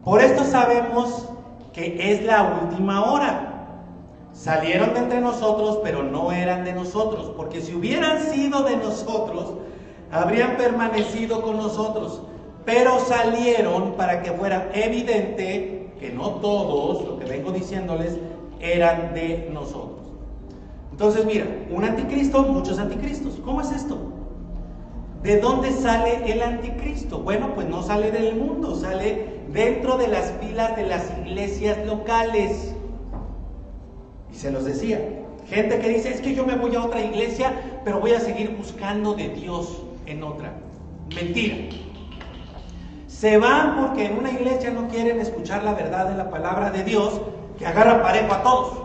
Por esto sabemos que es la última hora. Salieron de entre nosotros, pero no eran de nosotros, porque si hubieran sido de nosotros, habrían permanecido con nosotros, pero salieron para que fuera evidente que no todos, lo que vengo diciéndoles, eran de nosotros. Entonces mira, un anticristo, muchos anticristos. ¿Cómo es esto? ¿De dónde sale el anticristo? Bueno, pues no sale del mundo, sale dentro de las filas de las iglesias locales. Y se los decía, gente que dice, es que yo me voy a otra iglesia, pero voy a seguir buscando de Dios en otra. Mentira. Se van porque en una iglesia no quieren escuchar la verdad de la palabra de Dios, que agarra parejo a todos.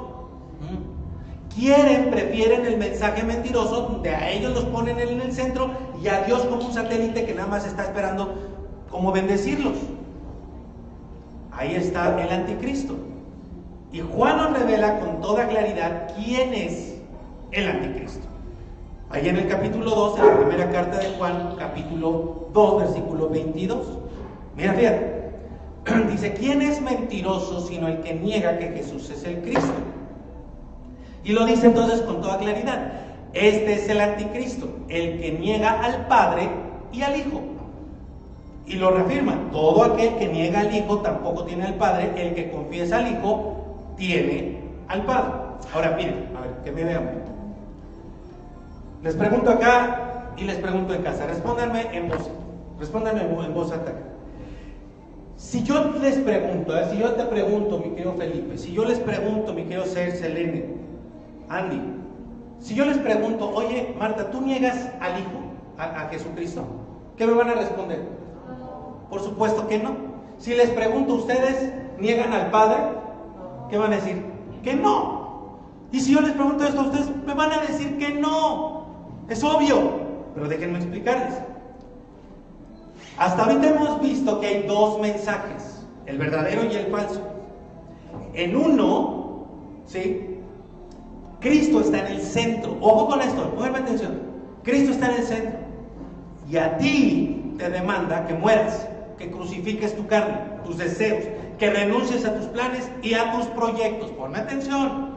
Prefieren el mensaje mentiroso, donde a ellos los ponen en el centro y a Dios como un satélite que nada más está esperando cómo bendecirlos. Ahí está el anticristo. Y Juan nos revela con toda claridad quién es el anticristo. Ahí en el capítulo 2, en la primera carta de Juan, capítulo 2, versículo 22. Mira, fíjate. Dice, ¿quién es mentiroso sino el que niega que Jesús es el Cristo? Y lo dice entonces con toda claridad. Este es el anticristo, el que niega al Padre y al Hijo. Y lo reafirma, todo aquel que niega al Hijo tampoco tiene al Padre, el que confiesa al Hijo tiene al Padre. Ahora miren, a ver, que me vean. Les pregunto acá y les pregunto en casa, respóndanme en voz alta. Si yo les pregunto, si yo te pregunto, mi querido Felipe, si yo les pregunto, mi querido Selene, Andy, si yo les pregunto, oye, Marta, ¿tú niegas al Hijo, a Jesucristo? ¿Qué me van a responder? Por supuesto que no. Si les pregunto, ¿ustedes niegan al Padre? ¿Qué van a decir? Que no. Y si yo les pregunto esto a ustedes, me van a decir que no. Es obvio, pero déjenme explicarles. Hasta ahorita hemos visto que hay dos mensajes, el verdadero y el falso. En uno, ¿sí?, Cristo está en el centro. Ojo con esto, ponme atención. Cristo está en el centro. Y a ti te demanda que mueras, que crucifiques tu carne, tus deseos, que renuncies a tus planes y a tus proyectos. Ponme atención.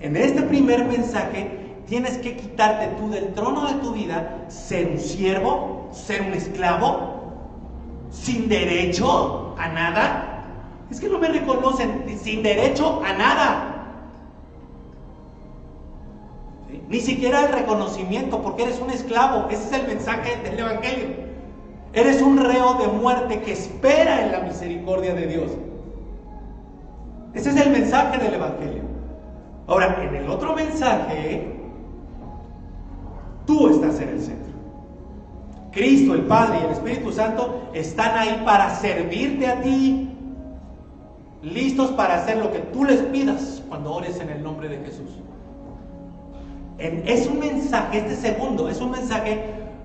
En este primer mensaje tienes que quitarte tú del trono de tu vida, ser un siervo, ser un esclavo, sin derecho a nada. Es que no me reconocen, sin derecho a nada. ¿Sí? Ni siquiera el reconocimiento, porque eres un esclavo. Ese es el mensaje del Evangelio. Eres un reo de muerte que espera en la misericordia de Dios. Ese es el mensaje del Evangelio. Ahora, en el otro mensaje, tú estás en el centro. Cristo, el Padre y el Espíritu Santo están ahí para servirte a ti, listos para hacer lo que tú les pidas cuando ores en el nombre de Jesús. Es un mensaje, este segundo, es un mensaje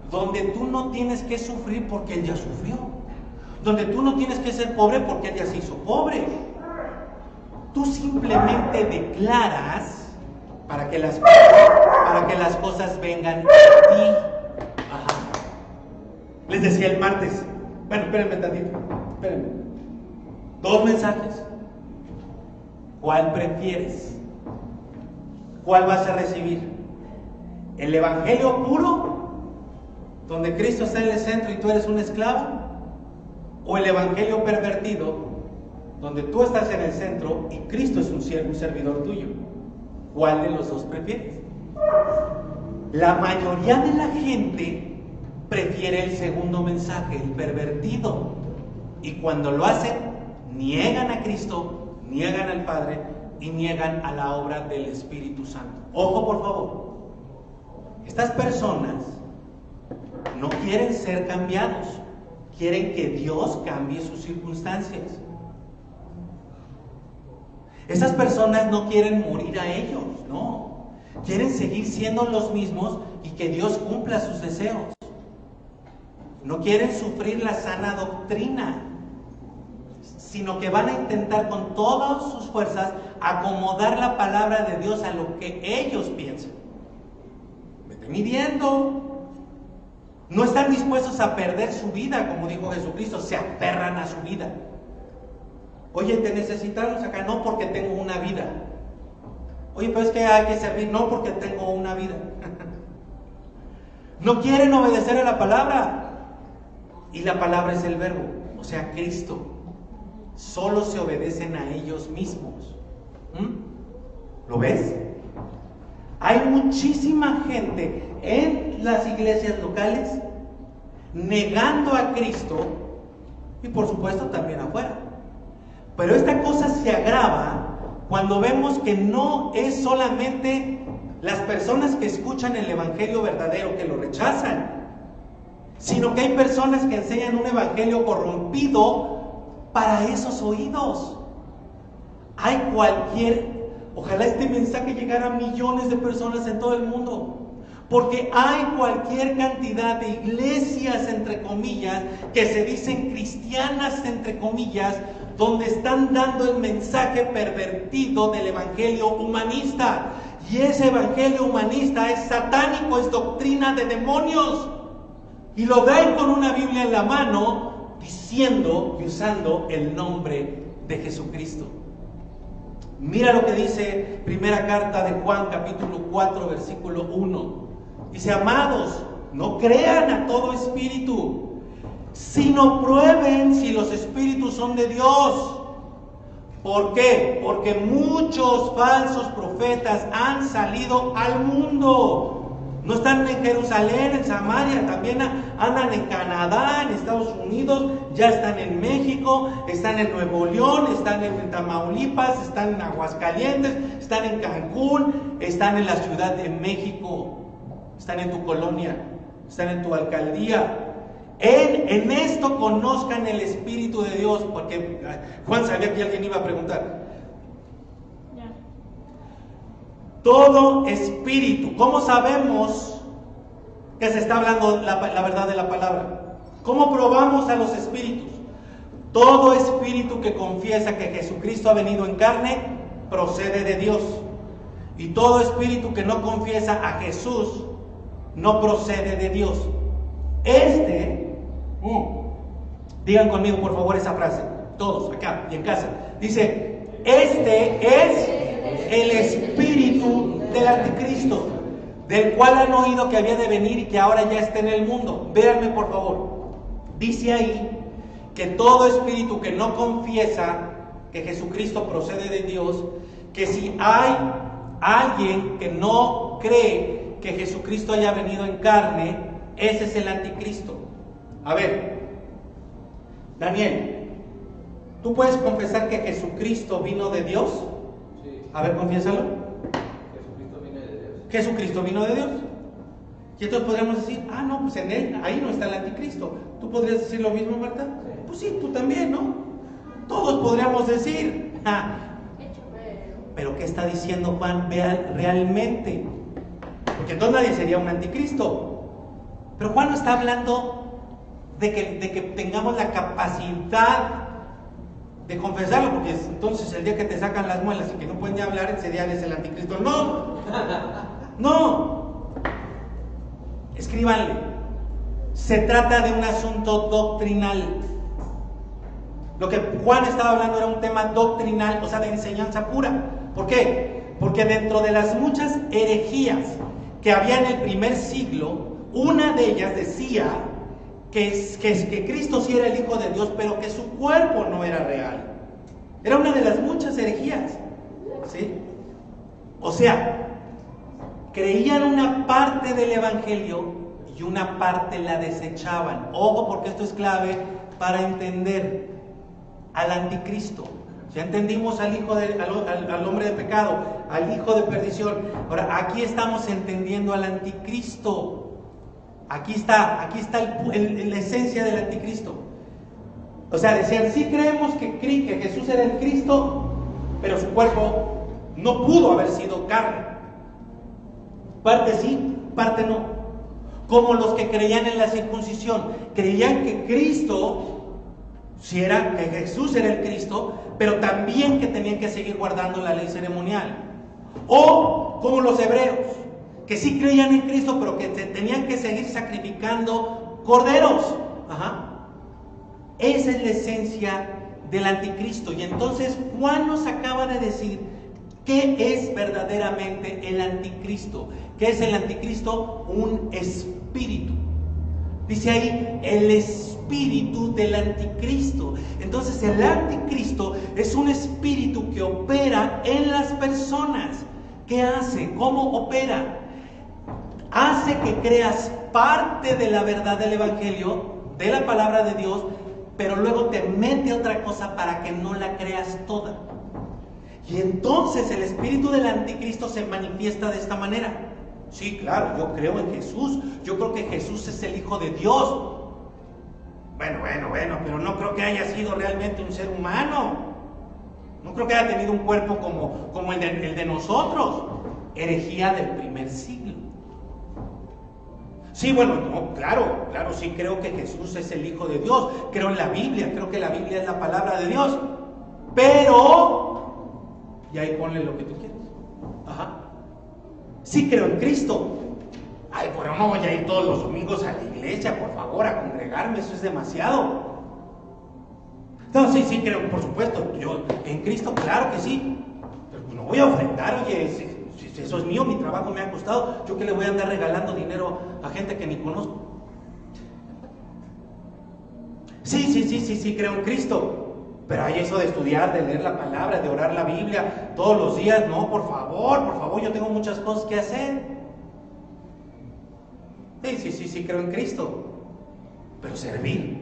donde tú no tienes que sufrir porque Él ya sufrió, donde tú no tienes que ser pobre porque Él ya se hizo pobre. Tú simplemente declaras para que las cosas vengan a ti. Ajá. Les decía el martes, bueno, espérenme tantito, espérenme. Dos mensajes. ¿Cuál prefieres? ¿Cuál vas a recibir? ¿El evangelio puro, donde Cristo está en el centro y tú eres un esclavo? ¿O el evangelio pervertido, donde tú estás en el centro y Cristo es un servidor tuyo? ¿Cuál de los dos prefieres? La mayoría de la gente prefiere el segundo mensaje, el pervertido. Y cuando lo hacen, niegan a Cristo, niegan al Padre y niegan a la obra del Espíritu Santo. Ojo, por favor. Estas personas no quieren ser cambiados, quieren que Dios cambie sus circunstancias. Esas personas no quieren morir a ellos, no. Quieren seguir siendo los mismos y que Dios cumpla sus deseos. No quieren sufrir la sana doctrina, sino que van a intentar con todas sus fuerzas acomodar la palabra de Dios a lo que ellos piensan. Me estoy midiendo. No están dispuestos a perder su vida, como dijo Jesucristo, se aferran a su vida. Oye, te necesitamos acá, no porque tengo una vida. Oye, pero es que hay que servir, no porque tengo una vida. No quieren obedecer a la palabra. Y la palabra es el verbo, o sea, Cristo. Solo se obedecen a ellos mismos. ¿Lo ves? Hay muchísima gente en las iglesias locales negando a Cristo y por supuesto también afuera. Pero esta cosa se agrava cuando vemos que no es solamente las personas que escuchan el evangelio verdadero que lo rechazan, sino que hay personas que enseñan un evangelio corrompido para esos oídos. Ojalá este mensaje llegara a millones de personas en todo el mundo, porque hay cualquier cantidad de iglesias, entre comillas, que se dicen cristianas, entre comillas, donde están dando el mensaje pervertido del evangelio humanista. Y ese evangelio humanista es satánico, es doctrina de demonios. Y lo dan con una Biblia en la mano, diciendo y usando el nombre de Jesucristo. Mira lo que dice primera carta de Juan, capítulo 4, versículo 1. Dice: amados, no crean a todo espíritu, sino prueben si los espíritus son de Dios. ¿Por qué? Porque muchos falsos profetas han salido al mundo. No están en Jerusalén, en Samaria, también andan en Canadá, en Estados Unidos, ya están en México, están en Nuevo León, están en Tamaulipas, están en Aguascalientes, están en Cancún, están en la Ciudad de México, están en tu colonia, están en tu alcaldía. En esto conozcan el Espíritu de Dios, porque Juan sabía que alguien iba a preguntar. Todo espíritu. ¿Cómo sabemos que se está hablando la verdad de la palabra? ¿Cómo probamos a los espíritus? Todo espíritu que confiesa que Jesucristo ha venido en carne procede de Dios. Y todo espíritu que no confiesa a Jesús no procede de Dios. Digan conmigo por favor esa frase, todos acá y en casa. Dice: este es el espíritu del anticristo, del cual han oído que había de venir y que ahora ya está en el mundo. Véanme por favor. Dice ahí que todo espíritu que no confiesa que Jesucristo procede de Dios, que si hay alguien que no cree que Jesucristo haya venido en carne, ese es el anticristo. A ver, Daniel, ¿tú puedes confesar que Jesucristo vino de Dios? Sí. A ver, confiésalo. Jesucristo vino de Dios. Jesucristo vino de Dios. Y entonces podríamos decir: ah, no, pues en él, ahí no está el anticristo. ¿Tú podrías decir lo mismo, Marta? Sí. Pues sí, tú también, ¿no? Todos podríamos decir. Pero ¿qué está diciendo Juan? Vean realmente. Porque entonces nadie sería un anticristo. Pero Juan no está hablando de que tengamos la capacidad de confesarlo, porque entonces el día que te sacan las muelas y que no pueden ni hablar, ese día eres el anticristo. No. Escríbanle. Se trata de un asunto doctrinal. Lo que Juan estaba hablando era un tema doctrinal, o sea, de enseñanza pura. ¿Por qué? Porque dentro de las muchas herejías que había en el primer siglo, una de ellas decía que Cristo sí era el Hijo de Dios, pero que su cuerpo no era real. Era una de las muchas herejías, ¿sí? O sea, creían una parte del Evangelio y una parte la desechaban. Ojo, porque esto es clave para entender al anticristo. Ya entendimos al hombre de pecado, al hijo de perdición. Ahora, aquí estamos entendiendo al anticristo. Aquí está la esencia del anticristo. O sea, decían: sí creemos que Jesús era el Cristo, pero su cuerpo no pudo haber sido carne. Parte sí, parte no. Como los que creían en la circuncisión, creían que que Jesús era el Cristo, pero también que tenían que seguir guardando la ley ceremonial. O como los hebreos, que sí creían en Cristo, pero que tenían que seguir sacrificando corderos. Esa es la esencia del anticristo. Y entonces Juan nos acaba de decir qué es verdaderamente el anticristo. ¿Qué es el anticristo? Un espíritu. Dice ahí: el espíritu del anticristo. Entonces el anticristo es un espíritu que opera en las personas. ¿Qué hace? ¿Cómo opera? Hace que creas parte de la verdad del Evangelio, de la palabra de Dios, pero luego te mete otra cosa para que no la creas toda. Y entonces el espíritu del anticristo se manifiesta de esta manera. Sí, claro, yo creo en Jesús, yo creo creo que Jesús es el Hijo de Dios. Bueno, pero no creo que haya sido realmente un ser humano. No creo que haya tenido un cuerpo como el de nosotros. Herejía del primer siglo. Sí, bueno, no, claro, sí creo que Jesús es el Hijo de Dios. Creo en la Biblia, creo que la Biblia es la palabra de Dios. Pero, y ahí ponle lo que tú quieras. Ajá. Sí creo en Cristo. Ay, pero no voy a ir todos los domingos a la iglesia, por favor, a congregarme, eso es demasiado. No, sí creo, por supuesto, yo en Cristo, claro que sí. Pero no voy a ofrendar, oye, si eso es mío, mi trabajo me ha costado, yo que le voy a andar regalando dinero a gente que ni conozco. Sí, creo en Cristo. Pero hay eso de estudiar, de leer la palabra, de orar la Biblia todos los días. No, por favor, yo tengo muchas cosas que hacer. Sí, creo en Cristo. Pero servir.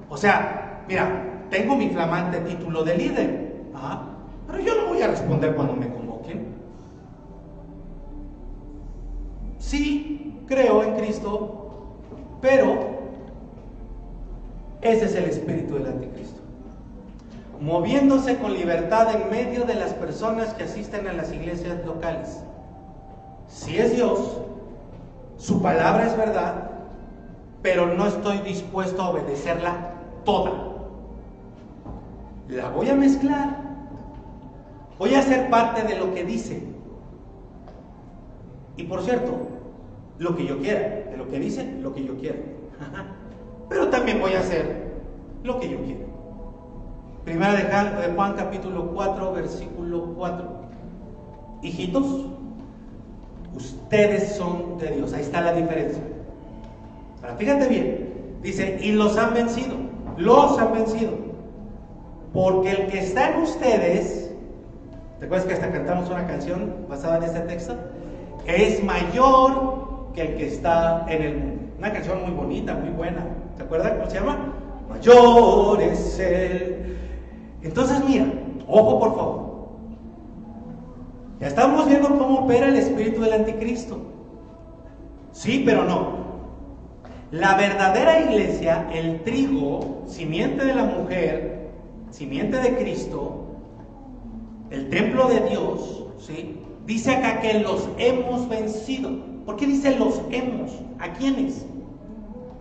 O sea, mira, tengo mi flamante título de líder. Pero yo no voy a responder cuando me convoquen. Sí, creo en Cristo, pero ese es el espíritu del anticristo. Moviéndose con libertad en medio de las personas que asisten a las iglesias locales. Si es Dios, su palabra es verdad, pero no estoy dispuesto a obedecerla toda. La voy a mezclar. Voy a ser parte de lo que dice. Y por cierto, lo que yo quiera, de lo que dice, lo que yo quiera. Pero también voy a hacer lo que yo quiera. Primera de Juan capítulo 4, versículo 4. Hijitos, ustedes son de Dios. Ahí está la diferencia. Ahora fíjate bien. Dice, y los han vencido. Porque el que está en ustedes, ¿te acuerdas que hasta cantamos una canción basada en este texto? Es mayor que el que está en el mundo. Una canción muy bonita, muy buena. ¿Te acuerdas cómo se llama? Mayor es Él. Entonces mira, ojo por favor. Ya estamos viendo cómo opera el espíritu del anticristo. Sí, pero no. La verdadera iglesia, el trigo, simiente de la mujer, simiente de Cristo, el templo de Dios, ¿sí? Dice acá que los hemos vencido. ¿Por qué dice los hemos? ¿A quiénes?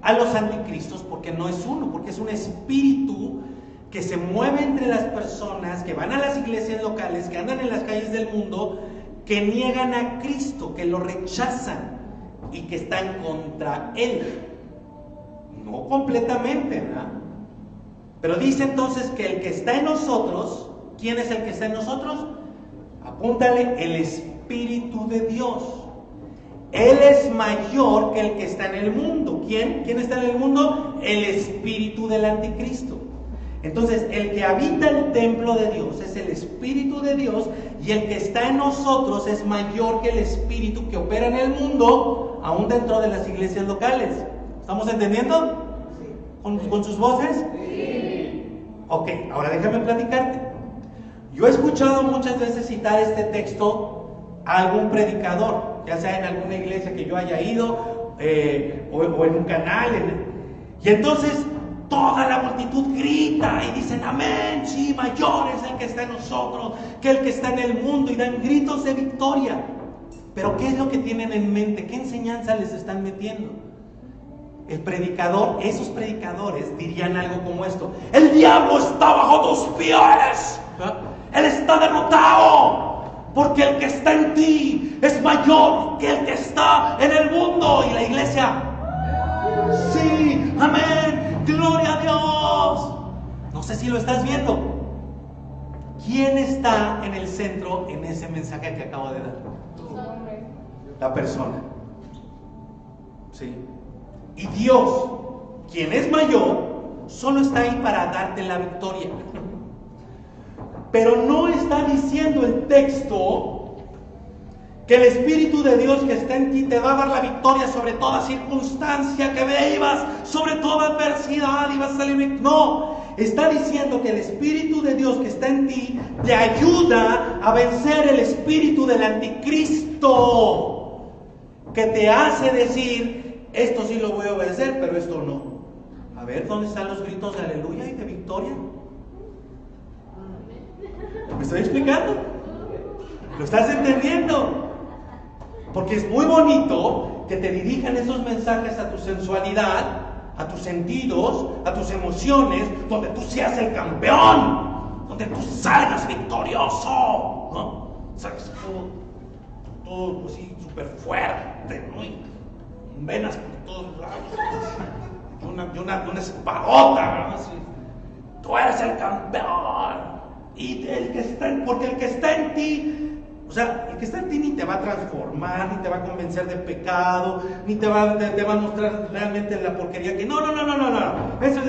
A los anticristos, porque no es uno, porque es un espíritu que se mueve entre las personas que van a las iglesias locales, que andan en las calles del mundo, que niegan a Cristo, que lo rechazan y que están contra Él. No completamente, ¿verdad? Pero dice entonces que el que está en nosotros, ¿quién es el que está en nosotros? Apúntale, el Espíritu de Dios. Él es mayor que el que está en el mundo. ¿Quién está en el mundo? El espíritu del anticristo. Entonces, el que habita el templo de Dios es el Espíritu de Dios, y el que está en nosotros es mayor que el espíritu que opera en el mundo, aún dentro de las iglesias locales. ¿Estamos entendiendo? Sí. ¿Con sus voces? Sí. Ok, ahora déjame platicarte. Yo he escuchado muchas veces citar este texto a algún predicador, ya sea en alguna iglesia que yo haya ido, o en un canal, y entonces toda la multitud grita y dicen amén, sí, mayor es el que está en nosotros que el que está en el mundo, y dan gritos de victoria. Pero ¿qué es lo que tienen en mente? ¿Qué enseñanza les están metiendo? El predicador, esos predicadores dirían algo como esto: el diablo está bajo tus pies, él está derrotado, porque el que está en ti es mayor que el que está en el mundo. Y la iglesia, sí, amén, gloria a Dios. No sé si lo estás viendo. ¿Quién está en el centro en ese mensaje que acabo de dar? La persona. Sí. Y Dios, quien es mayor, solo está ahí para darte la victoria. Pero no está diciendo el texto que el Espíritu de Dios que está en ti te va a dar la victoria sobre toda circunstancia que vivas, sobre toda adversidad, y vas a salir. No, está diciendo que el Espíritu de Dios que está en ti te ayuda a vencer el espíritu del anticristo. que te hace decir, esto sí lo voy a obedecer, pero esto no. A ver, ¿dónde están los gritos de aleluya y de victoria? ¿Me estoy explicando? ¿Lo estás entendiendo? Porque es muy bonito que te dirijan esos mensajes a tu sensualidad, a tus sentidos, a tus emociones, donde tú seas el campeón, donde tú salgas victorioso, ¿no? Salgas todo así súper fuerte, ¿no? Y venas por todos lados, y una espadota, ¿no? Así, tú eres el campeón. Y porque el que está en ti, o sea, el que está en ti ni te va a transformar, ni te va a convencer de pecado, ni te va a mostrar realmente la porquería que no. Eso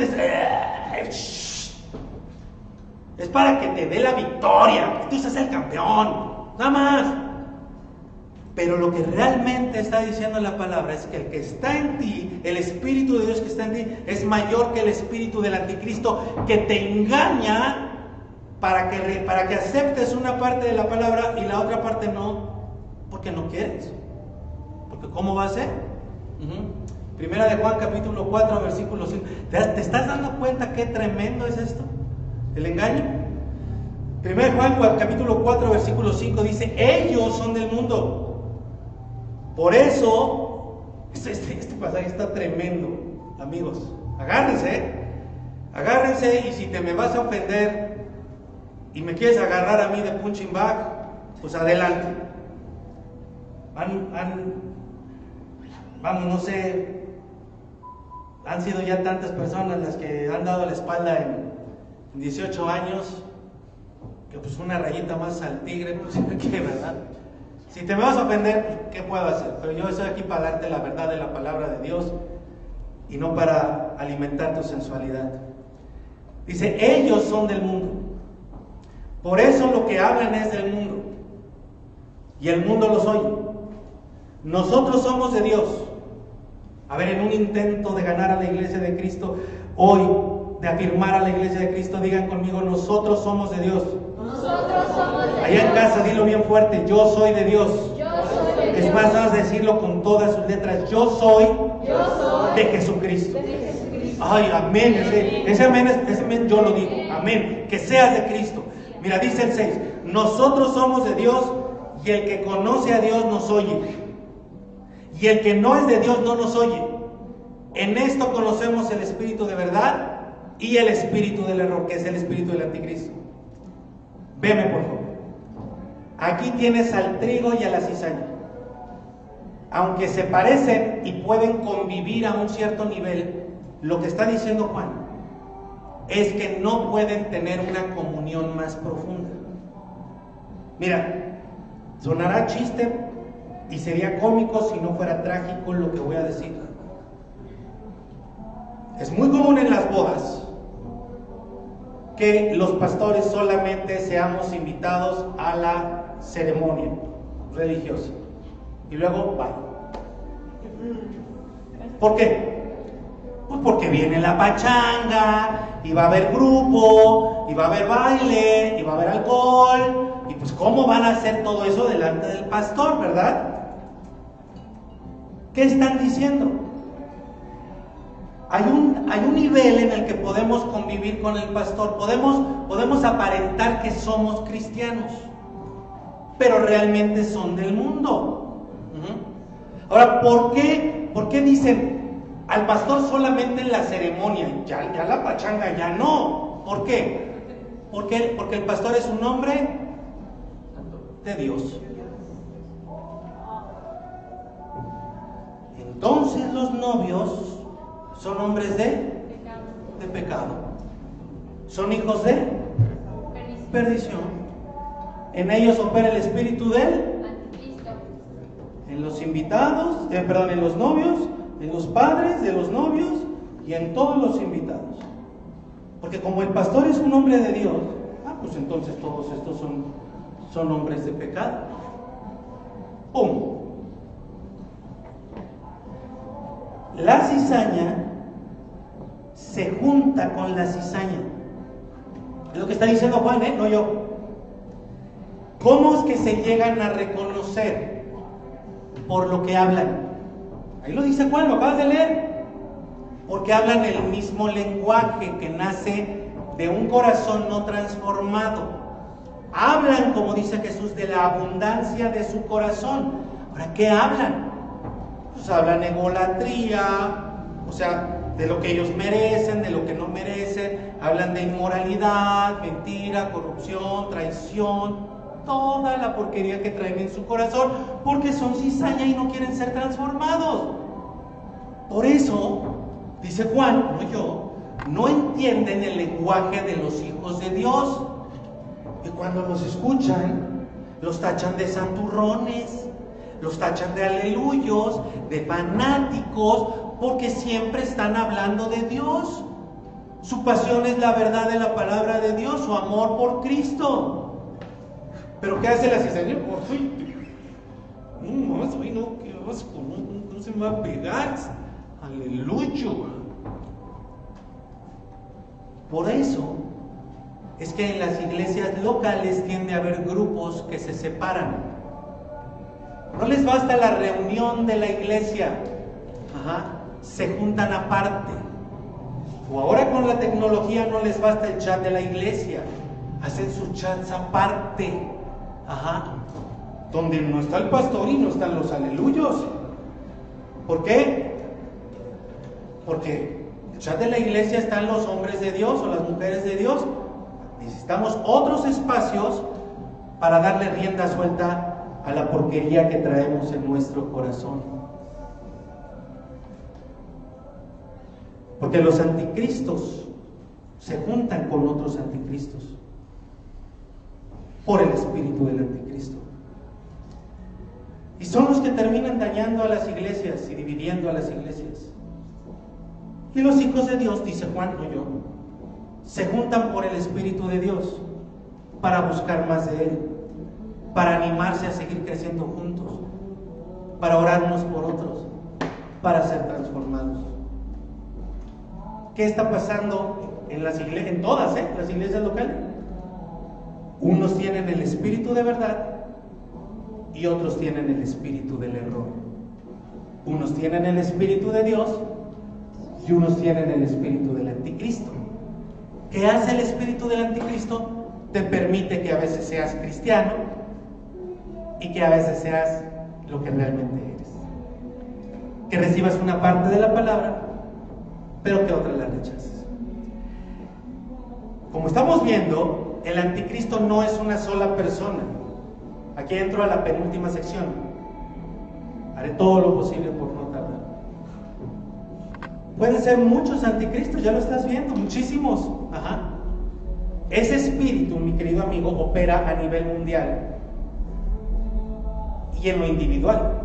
es para que te dé la victoria, que tú seas el campeón, nada más. Pero lo que realmente está diciendo la palabra es que el que está en ti, el Espíritu de Dios que está en ti, es mayor que el espíritu del anticristo, que te engaña para que aceptes una parte de la palabra y la otra parte no, porque no quieres. Porque ¿cómo va a ser? Primera de Juan capítulo 4 versículo 5. ¿Te estás dando cuenta qué tremendo es esto? ¿El engaño? Primera de Juan capítulo 4 versículo 5 dice, ellos son del mundo. Por eso, este pasaje está tremendo, amigos. Agárrense, y si te me vas a ofender y me quieres agarrar a mí de punching bag, pues adelante. Vamos, no sé, han sido ya tantas personas las que han dado la espalda en 18 años, que pues una rayita más al tigre, pues que verdad. Si te me vas a ofender, ¿qué puedo hacer? Pero yo estoy aquí para darte la verdad de la palabra de Dios y no para alimentar tu sensualidad. Dice, ellos son del mundo. Por eso lo que hablan es del mundo. Y el mundo los oye. Nosotros somos de Dios. A ver, en un intento de ganar a la iglesia de Cristo, hoy, de afirmar a la iglesia de Cristo, digan conmigo, nosotros somos de Dios. Nosotros somos de Dios. Allá en casa, dilo bien fuerte, yo soy de Dios. Yo soy de Dios. Es más, vamos a decirlo con todas sus letras, yo soy de Jesucristo. De Jesucristo. Ay, amén. Ese amén yo lo digo. Amén. Que seas de Cristo. Mira, dice el 6. Nosotros somos de Dios y el que conoce a Dios nos oye. Y el que no es de Dios no nos oye. En esto conocemos el espíritu de verdad y el espíritu del error, que es el espíritu del anticristo. Veme, por favor. Aquí tienes al trigo y a la cizaña. Aunque se parecen y pueden convivir a un cierto nivel, lo que está diciendo Juan es que no pueden tener una comunión más profunda. Mira, sonará chiste y sería cómico si no fuera trágico lo que voy a decir. Es muy común en las bodas que los pastores solamente seamos invitados a la ceremonia religiosa y luego bye. ¿Por qué? Pues porque viene la pachanga y va a haber grupo y va a haber baile y va a haber alcohol, y pues ¿cómo van a hacer todo eso delante del pastor, verdad? ¿Qué están diciendo? Hay un nivel en el que podemos convivir con el pastor, podemos aparentar que somos cristianos, pero realmente son del mundo. Ahora, ¿por qué dicen al pastor solamente en la ceremonia? Ya la pachanga ya no. ¿Por qué? Porque el pastor es un hombre de Dios. Entonces los novios son hombres de pecado. Son hijos de perdición. En ellos opera el espíritu del Anticristo. en los invitados, en los novios, en los padres de los novios y en todos los invitados. Porque como el pastor es un hombre de Dios, pues entonces todos estos son hombres de pecado. ¡Pum! La cizaña se junta con la cizaña. Es lo que está diciendo Juan, no yo. ¿Cómo es que se llegan a reconocer? por lo que hablan. Ahí lo dice Juan, lo acabas de leer. Porque hablan el mismo lenguaje que nace de un corazón no transformado. Hablan, como dice Jesús, de la abundancia de su corazón. ¿Ahora qué hablan? Pues hablan egolatría, o sea, de lo que ellos merecen, de lo que no merecen. Hablan de inmoralidad, mentira, corrupción, traición, toda la porquería que traen en su corazón, porque son cizaña y no quieren ser transformados. Por eso, dice Juan, no yo, no entienden el lenguaje de los hijos de Dios. Y cuando los escuchan, los tachan de santurrones, los tachan de aleluyos, de fanáticos, porque siempre están hablando de Dios. Su pasión es la verdad de la palabra de Dios, su amor por Cristo. ¿Pero qué hace la cizaña? No más, no, qué asco, no se me va a pegar. Aleluya. Por eso es que en las iglesias locales tiende a haber grupos que se separan. No les basta la reunión de la iglesia, se juntan aparte. O ahora con la tecnología no les basta el chat de la iglesia, hacen sus chats aparte, donde no está el pastor y no están los aleluyos. ¿Por qué? Porque el chat de la iglesia están los hombres de Dios o las mujeres de Dios. Necesitamos otros espacios para darle rienda suelta a la porquería que traemos en nuestro corazón. Porque los anticristos se juntan con otros anticristos por el espíritu del anticristo. Y son los que terminan dañando a las iglesias y dividiendo a las iglesias. Y los hijos de Dios, dice Juan, no yo, se juntan por el Espíritu de Dios para buscar más de Él, para animarse a seguir creciendo juntos, para orar unos por otros, para ser transformados. ¿Qué está pasando en las iglesias? En todas, las iglesias locales. Unos tienen el espíritu de verdad y otros tienen el espíritu del error. Unos tienen el espíritu de Dios y unos tienen el espíritu del anticristo. ¿Qué hace el espíritu del anticristo? Te permite que a veces seas cristiano y que a veces seas lo que realmente eres. Que recibas una parte de la palabra, pero que otra la rechaces. Como estamos viendo, el anticristo no es una sola persona. Aquí entro a la penúltima sección. Haré todo lo posible por no tardar. Pueden ser muchos anticristos, ya lo estás viendo, muchísimos. Ese espíritu, mi querido amigo, opera a nivel mundial y en lo individual.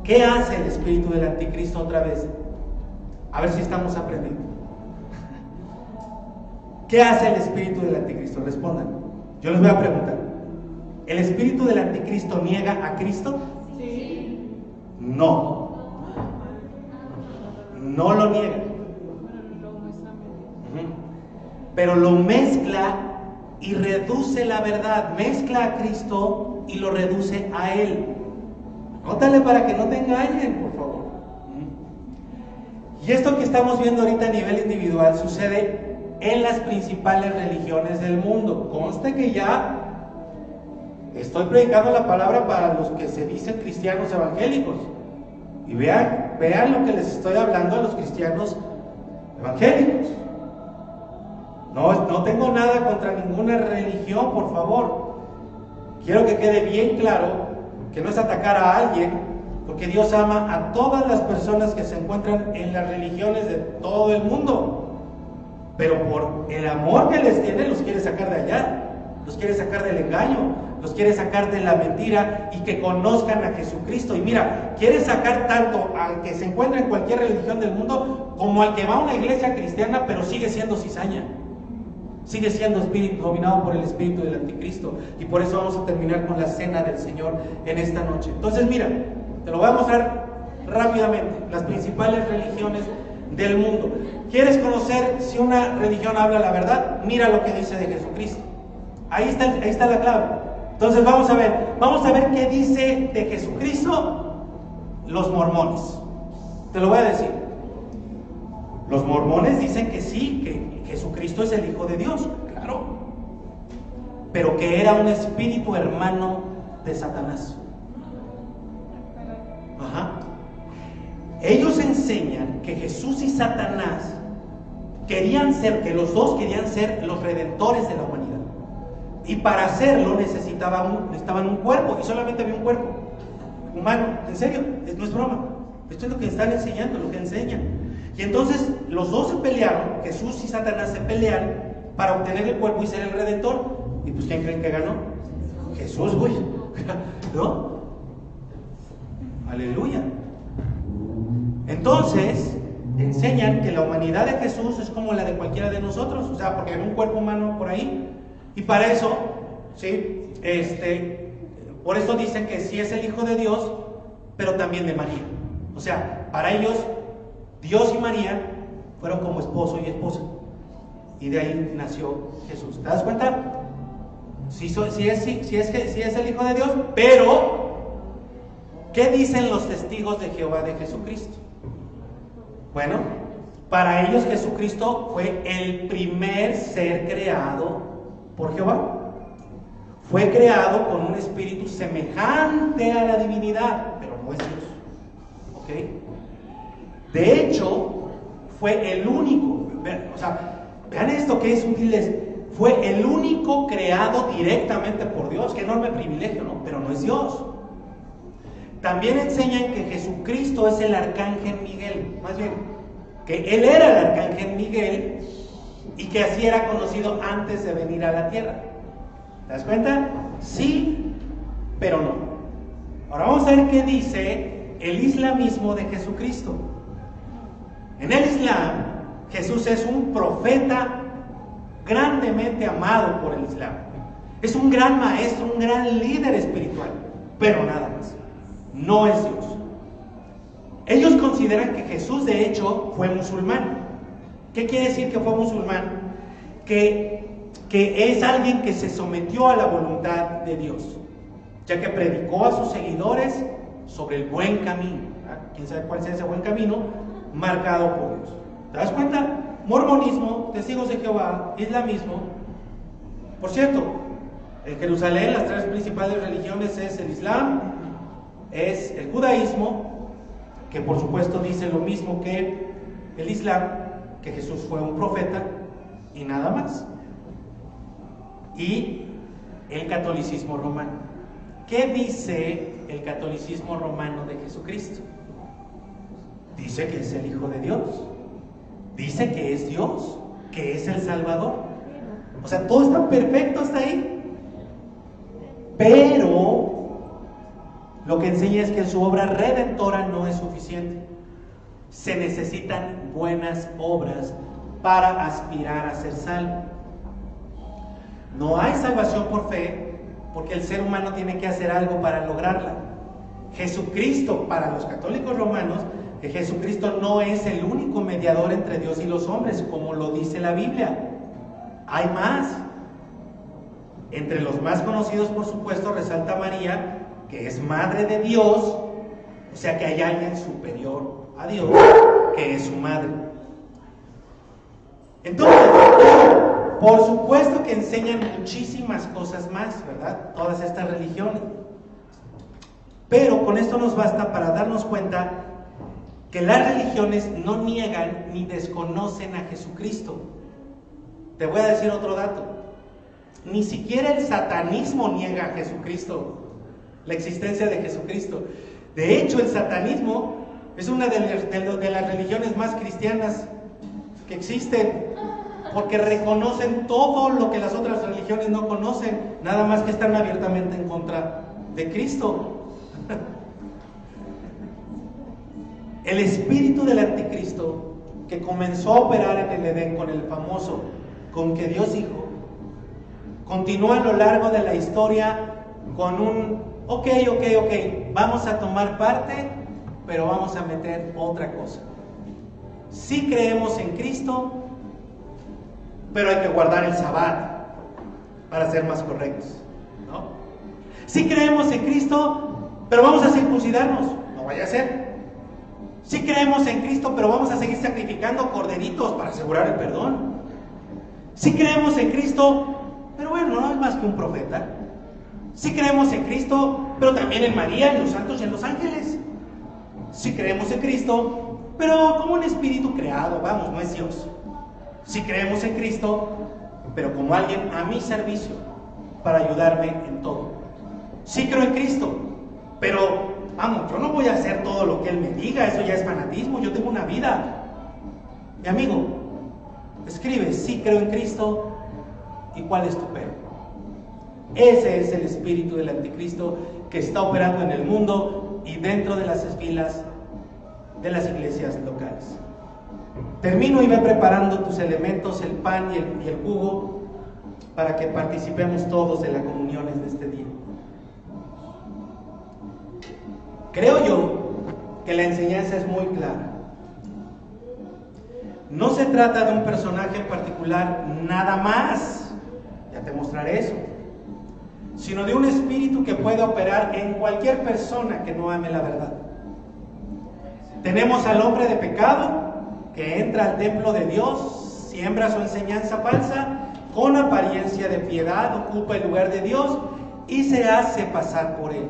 ¿Qué hace el espíritu del anticristo otra vez? A ver si estamos aprendiendo. ¿Qué hace el espíritu del anticristo? Respondan. Yo les voy a preguntar. ¿El espíritu del anticristo niega a Cristo? Sí. No. No lo niega. Pero lo mezcla y reduce la verdad. Mezcla a Cristo y lo reduce a Él. Nótale para que no te engañen, por favor. Y esto que estamos viendo ahorita a nivel individual sucede en las principales religiones del mundo. Conste que ya estoy predicando la palabra para los que se dicen cristianos evangélicos. Y vean lo que les estoy hablando a los cristianos evangélicos. No tengo nada contra ninguna religión, por favor. Quiero que quede bien claro que no es atacar a alguien, porque Dios ama a todas las personas que se encuentran en las religiones de todo el mundo. Pero por el amor que les tiene, los quiere sacar de allá, los quiere sacar del engaño, los quiere sacar de la mentira y que conozcan a Jesucristo. Y mira, quiere sacar tanto al que se encuentra en cualquier religión del mundo como al que va a una iglesia cristiana pero sigue siendo cizaña, sigue siendo espíritu dominado por el espíritu del anticristo. Y por eso vamos a terminar con la cena del Señor en esta noche. Entonces mira, te lo voy a mostrar rápidamente, las principales religiones del mundo. ¿Quieres conocer si una religión habla la verdad? Mira lo que dice de Jesucristo. Ahí está la clave. Entonces vamos a ver qué dice de Jesucristo los mormones. Te lo voy a decir. Los mormones dicen que sí, que Jesucristo es el Hijo de Dios, claro, pero que era un espíritu hermano de Satanás. Ajá. Ellos enseñan que Jesús y Satanás que los dos querían ser los redentores de la humanidad. Y para hacerlo necesitaban un cuerpo, y solamente había un cuerpo humano. En serio, no es broma. Esto es lo que están enseñando, lo que enseñan. Y entonces los dos se pelearon, Jesús y Satanás se pelearon para obtener el cuerpo y ser el redentor. ¿Y pues quién creen que ganó? Jesús, güey. ¿No? Aleluya. Entonces enseñan que la humanidad de Jesús es como la de cualquiera de nosotros, o sea, porque hay un cuerpo humano por ahí. Y para eso, ¿sí? Por eso dicen que sí es el Hijo de Dios, pero también de María. O sea, para ellos, Dios y María fueron como esposo y esposa. Y de ahí nació Jesús. ¿Te das cuenta? Sí es el Hijo de Dios, pero ¿qué dicen los testigos de Jehová de Jesucristo? Bueno, para ellos Jesucristo fue el primer ser creado por Jehová. Fue creado con un espíritu semejante a la divinidad, pero no es Dios. ¿Ok? De hecho, fue el único, vean esto que es útiles, fue el único creado directamente por Dios. Qué enorme privilegio, ¿no? Pero no es Dios. También enseñan que Jesucristo es el arcángel Miguel, más bien, que él era el arcángel Miguel y que así era conocido antes de venir a la tierra. ¿Te das cuenta? Sí, pero no. Ahora vamos a ver qué dice el islamismo de Jesucristo. En el Islam, Jesús es un profeta grandemente amado por el Islam. Es un gran maestro, un gran líder espiritual, pero nada más. No es Dios. Ellos consideran que Jesús de hecho fue musulmán. ¿Qué quiere decir que fue musulmán? Que es alguien que se sometió a la voluntad de Dios, ya que predicó a sus seguidores sobre el buen camino. ¿Quién sabe cuál sea ese buen camino? Marcado por Dios. ¿Te das cuenta? Mormonismo, testigos de Jehová, islamismo. Por cierto, en Jerusalén las tres principales religiones es el Islam, es el judaísmo, que por supuesto dice lo mismo que el Islam, que Jesús fue un profeta y nada más, y el catolicismo romano. ¿Qué dice el catolicismo romano de Jesucristo? Dice que es el Hijo de Dios, dice que es Dios, que es el Salvador. O sea, todo está perfecto hasta ahí, pero lo que enseña es que su obra redentora no es suficiente. Se necesitan buenas obras para aspirar a ser salvo. No hay salvación por fe, porque el ser humano tiene que hacer algo para lograrla. Jesucristo, para los católicos romanos, que Jesucristo no es el único mediador entre Dios y los hombres, como lo dice la Biblia. Hay más. Entre los más conocidos, por supuesto, resalta María, que es madre de Dios, o sea que hay alguien superior a Dios, que es su madre. Entonces, por supuesto que enseñan muchísimas cosas más, ¿verdad? Todas estas religiones. Pero con esto nos basta para darnos cuenta que las religiones no niegan ni desconocen a Jesucristo. Te voy a decir otro dato. Ni siquiera el satanismo niega a Jesucristo, la existencia de Jesucristo. De hecho, el satanismo es una de las religiones más cristianas que existen, porque reconocen todo lo que las otras religiones no conocen, nada más que están abiertamente en contra de Cristo. El espíritu del anticristo, que comenzó a operar en el Edén con el famoso con que Dios dijo, continúa a lo largo de la historia con un ok, vamos a tomar parte, pero vamos a meter otra cosa. Sí creemos en Cristo, pero hay que guardar el Sabbat, para ser más correctos, ¿no? Sí creemos en Cristo, pero vamos a circuncidarnos. No vaya a ser. Sí creemos en Cristo, pero vamos a seguir sacrificando corderitos para asegurar el perdón. Sí creemos en Cristo, pero bueno, no es más que un profeta. Sí creemos en Cristo, pero también en María, en los santos y en los ángeles. Sí creemos en Cristo, pero como un espíritu creado, vamos, no es Dios. Sí creemos en Cristo, pero como alguien a mi servicio para ayudarme en todo. Sí creo en Cristo, pero vamos, yo no voy a hacer todo lo que Él me diga, eso ya es fanatismo, yo tengo una vida. Mi amigo, escribe, sí creo en Cristo, ¿y cuál es tu pero? Ese es el espíritu del anticristo que está operando en el mundo y dentro de las filas de las iglesias locales. Termino y ve preparando tus elementos, el pan y el jugo, para que participemos todos de las comuniones de este día. Creo yo que la enseñanza es muy clara. No se trata de un personaje en particular nada más, ya te mostraré eso, sino de un espíritu que puede operar en cualquier persona que no ame la verdad. Tenemos al hombre de pecado que entra al templo de Dios, siembra su enseñanza falsa, con apariencia de piedad ocupa el lugar de Dios y se hace pasar por él.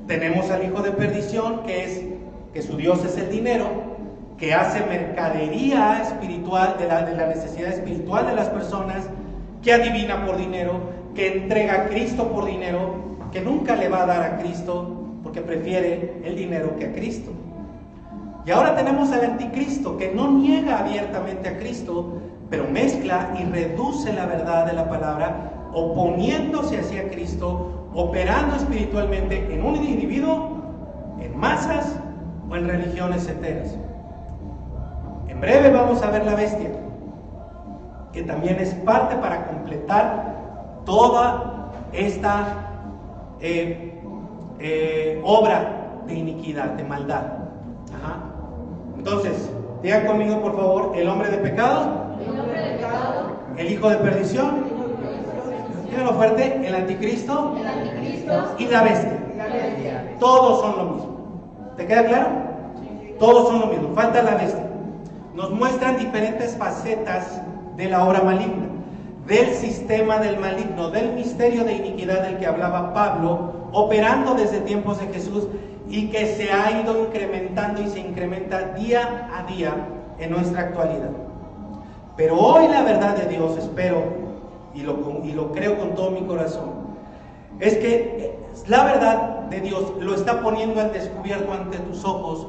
Tenemos al hijo de perdición que su Dios es el dinero, que hace mercadería espiritual de la necesidad espiritual de las personas, que adivina por dinero, que entrega a Cristo por dinero, que nunca le va a dar a Cristo porque prefiere el dinero que a Cristo. Y ahora tenemos al anticristo que no niega abiertamente a Cristo, pero mezcla y reduce la verdad de la palabra, oponiéndose hacia Cristo, operando espiritualmente en un individuo, en masas o en religiones enteras. En breve vamos a ver la bestia, que también es parte para completar toda esta obra de iniquidad, de maldad. Ajá. Entonces, digan conmigo por favor, el hombre de pecado, el hijo de perdición, díganlo fuerte, el anticristo y la bestia. Todos son lo mismo. ¿Te queda claro? Todos son lo mismo, falta la bestia. Nos muestran diferentes facetas de la obra maligna, del sistema del maligno, del misterio de iniquidad del que hablaba Pablo, operando desde tiempos de Jesús y que se ha ido incrementando y se incrementa día a día en nuestra actualidad. Pero hoy la verdad de Dios, espero y lo creo con todo mi corazón, es que la verdad de Dios lo está poniendo al descubierto ante tus ojos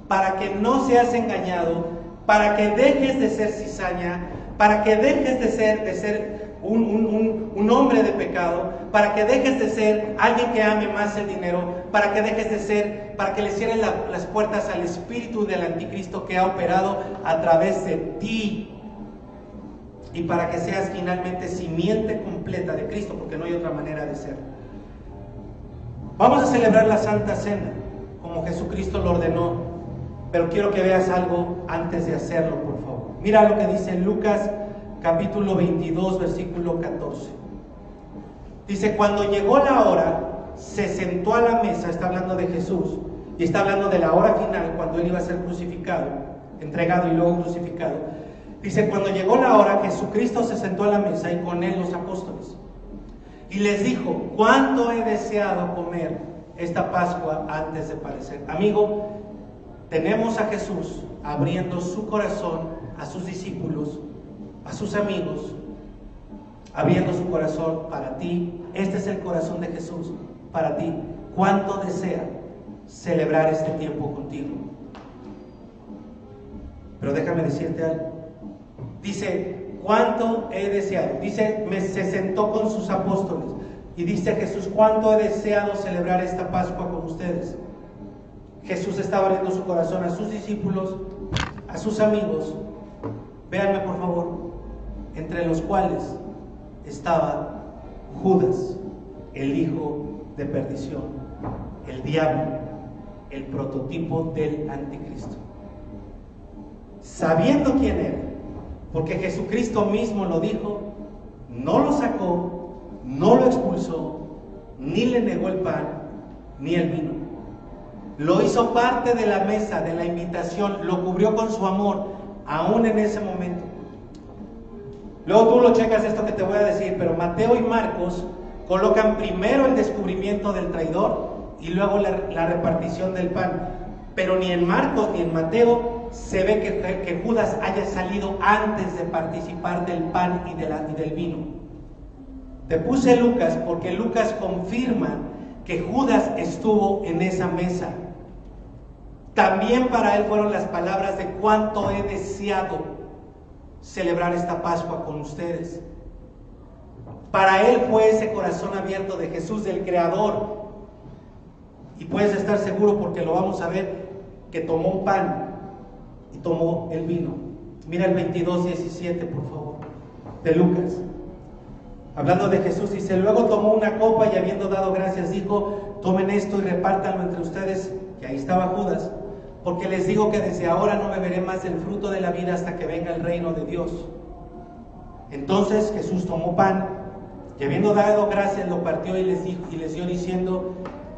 para que no seas engañado, para que dejes de ser cizaña, para que dejes de ser un hombre de pecado, para que dejes de ser alguien que ame más el dinero, para que dejes de ser, para que le cierren las puertas al espíritu del anticristo que ha operado a través de ti, y para que seas finalmente simiente completa de Cristo, porque no hay otra manera de ser. Vamos a celebrar la Santa Cena como Jesucristo lo ordenó, pero quiero que veas algo antes de hacerlo, por favor. Mira lo que dice en Lucas capítulo 22, versículo 14. Dice, cuando llegó la hora, se sentó a la mesa, está hablando de Jesús, y está hablando de la hora final, cuando Él iba a ser crucificado, entregado y luego crucificado. Dice, cuando llegó la hora, Jesucristo se sentó a la mesa y con Él los apóstoles. Y les dijo, ¿cuánto he deseado comer esta Pascua antes de padecer? Amigo, tenemos a Jesús abriendo su corazón a sus discípulos, a sus amigos, abriendo su corazón para ti. Este es el corazón de Jesús para ti. ¿Cuánto desea celebrar este tiempo contigo? Pero déjame decirte algo. Dice, ¿cuánto he deseado? Dice, se sentó con sus apóstoles. Y dice Jesús, ¿cuánto he deseado celebrar esta Pascua con ustedes? Jesús estaba abriendo su corazón a sus discípulos, a sus amigos. Véanme por favor, entre los cuales estaba Judas, el hijo de perdición, el diablo, el prototipo del anticristo. Sabiendo quién era, porque Jesucristo mismo lo dijo, no lo sacó, no lo expulsó, ni le negó el pan ni el vino. Lo hizo parte de la mesa, de la invitación, lo cubrió con su amor, aún en ese momento. Luego tú lo checas esto que te voy a decir, pero Mateo y Marcos colocan primero el descubrimiento del traidor y luego la repartición del pan. Pero ni en Marcos ni en Mateo se ve que Judas haya salido antes de participar del pan y del vino. Te puse Lucas porque Lucas confirma que Judas estuvo en esa mesa. También para él fueron las palabras de cuánto he deseado celebrar esta Pascua con ustedes. Para él fue ese corazón abierto de Jesús, del Creador. Y puedes estar seguro, porque lo vamos a ver, que tomó un pan y tomó el vino. Mira el 22:17, por favor, de Lucas. Hablando de Jesús, dice: luego tomó una copa y habiendo dado gracias dijo: tomen esto y repártanlo entre ustedes. Y ahí estaba Judas, porque les digo que desde ahora no beberé más del fruto de la vida hasta que venga el reino de Dios. Entonces Jesús tomó pan y habiendo dado gracias lo partió y les dio diciendo: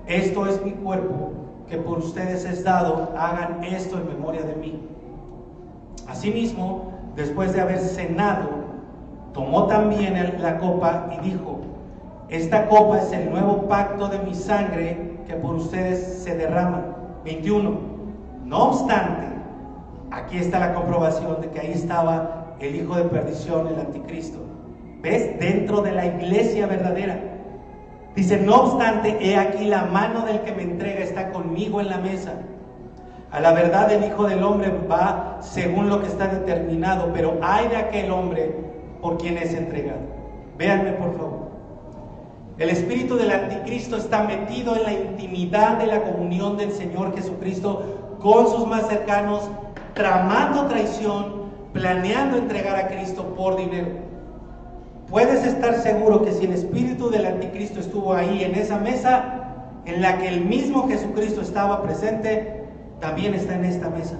esto es mi cuerpo que por ustedes es dado, hagan esto en memoria de mí. Asimismo, después de haber cenado, tomó también la copa y dijo: esta copa es el nuevo pacto de mi sangre que por ustedes se derrama. 21. No obstante, aquí está la comprobación de que ahí estaba el hijo de perdición, el anticristo. ¿Ves? Dentro de la iglesia verdadera. Dice: no obstante, he aquí la mano del que me entrega está conmigo en la mesa. A la verdad el Hijo del Hombre va según lo que está determinado, pero ay de aquel hombre por quien es entregado. Véanme por favor. El espíritu del anticristo está metido en la intimidad de la comunión del Señor Jesucristo con sus más cercanos, tramando traición, planeando entregar a Cristo por dinero. Puedes estar seguro que si el espíritu del anticristo estuvo ahí en esa mesa en la que el mismo Jesucristo estaba presente, también está en esta mesa.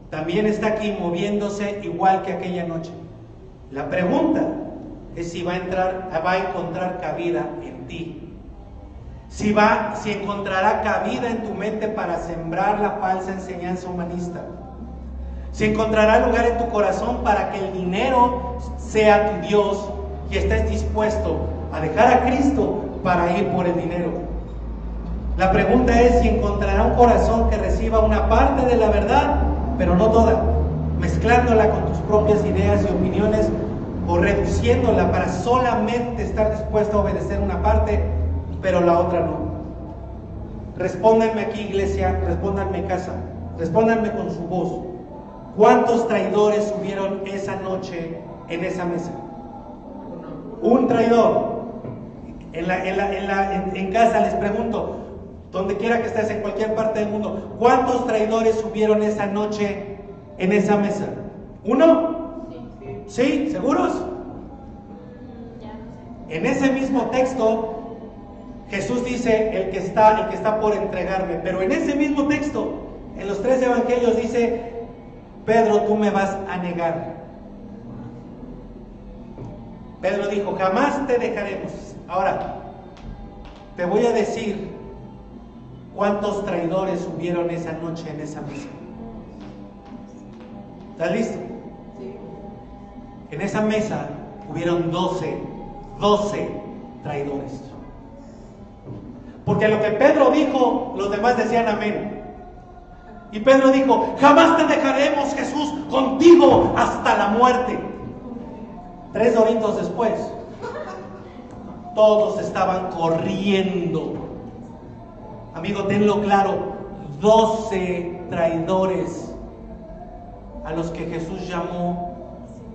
También está aquí moviéndose igual que aquella noche. La pregunta es si va a encontrar cabida en ti. Si encontrará cabida en tu mente para sembrar la falsa enseñanza humanista. Si encontrará lugar en tu corazón para que el dinero sea tu Dios y estés dispuesto a dejar a Cristo para ir por el dinero. La pregunta es si encontrará un corazón que reciba una parte de la verdad, pero no toda, mezclándola con tus propias ideas y opiniones o reduciéndola para solamente estar dispuesto a obedecer una parte, pero la otra no. Respóndanme aquí, iglesia, respóndanme casa, respóndanme con su voz. ¿Cuántos traidores hubieron esa noche en esa mesa? Un traidor. En casa les pregunto, donde quiera que estés, en cualquier parte del mundo, ¿cuántos traidores hubieron esa noche en esa mesa? ¿Uno? ¿Sí? ¿Seguros? En ese mismo texto Jesús dice el que está por entregarme, pero en ese mismo texto, en los 3 evangelios dice: Pedro, tú me vas a negar. Pedro dijo: jamás te dejaremos. Ahora, te voy a decir cuántos traidores hubieron esa noche en esa mesa. ¿Estás listo? Sí. En esa mesa hubieron 12 traidores. Porque lo que Pedro dijo, los demás decían amén. Y Pedro dijo: jamás te dejaremos, Jesús, contigo hasta la muerte. 3 doritos después, todos estaban corriendo. Amigo, tenlo claro, 12 traidores a los que Jesús llamó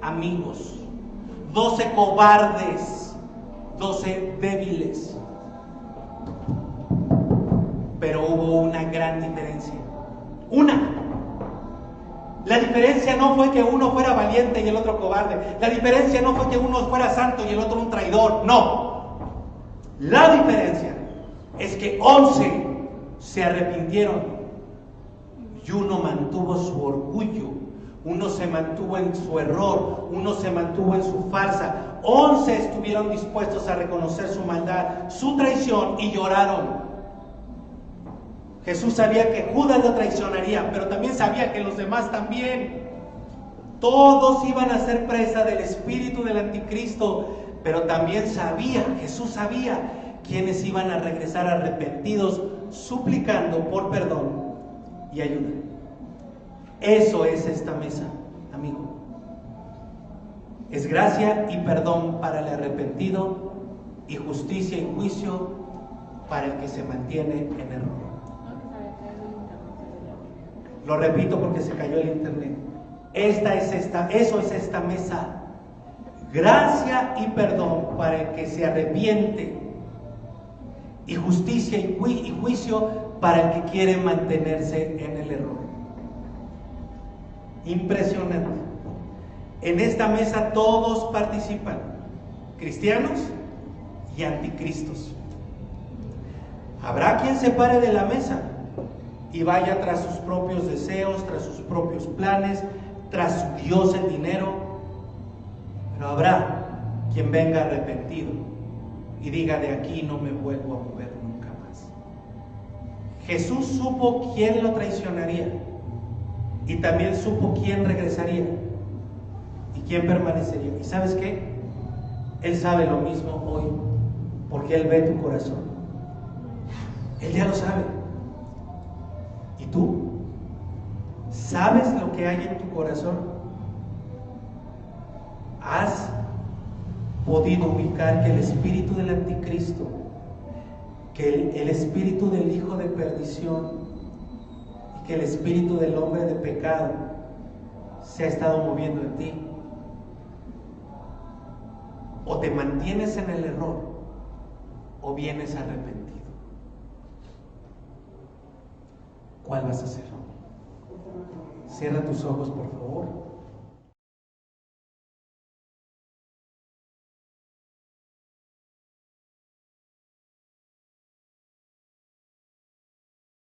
amigos, 12 cobardes, 12 débiles. Pero hubo una gran diferencia. La diferencia no fue que uno fuera valiente y el otro cobarde. La diferencia no fue que uno fuera santo y el otro un traidor. No. La diferencia es que 11 se arrepintieron y uno mantuvo su orgullo uno se mantuvo en su error, uno se mantuvo en su farsa, 11 estuvieron dispuestos a reconocer su maldad, su traición y lloraron. Jesús sabía que Judas lo traicionaría, pero también sabía que los demás también. Todos iban a ser presa del espíritu del anticristo, pero también Jesús sabía quiénes iban a regresar arrepentidos, suplicando por perdón y ayuda. Eso es esta mesa, amigo. Es gracia y perdón para el arrepentido y justicia y juicio para el que se mantiene en error. Lo repito porque se cayó el internet. Eso es esta mesa. Gracia y perdón para el que se arrepiente y justicia y juicio para el que quiere mantenerse en el error. Impresionante. En esta mesa todos participan, cristianos y anticristos. Habrá quien se pare de la mesa y vaya tras sus propios deseos, tras sus propios planes, tras su Dios el dinero, pero habrá quien venga arrepentido y diga: de aquí no me vuelvo a mover nunca más. Jesús supo quién lo traicionaría y también supo quién regresaría y quién permanecería. ¿Y sabes qué? Él sabe lo mismo hoy, porque Él ve tu corazón. Él ya lo sabe. ¿Y tú? ¿Sabes lo que hay en tu corazón? ¿Has podido ubicar que el espíritu del anticristo, que el espíritu del hijo de perdición y que el espíritu del hombre de pecado se ha estado moviendo en ti? O te mantienes en el error o vienes arrepentido. ¿Cuál vas a hacer? Cierra tus ojos, por favor.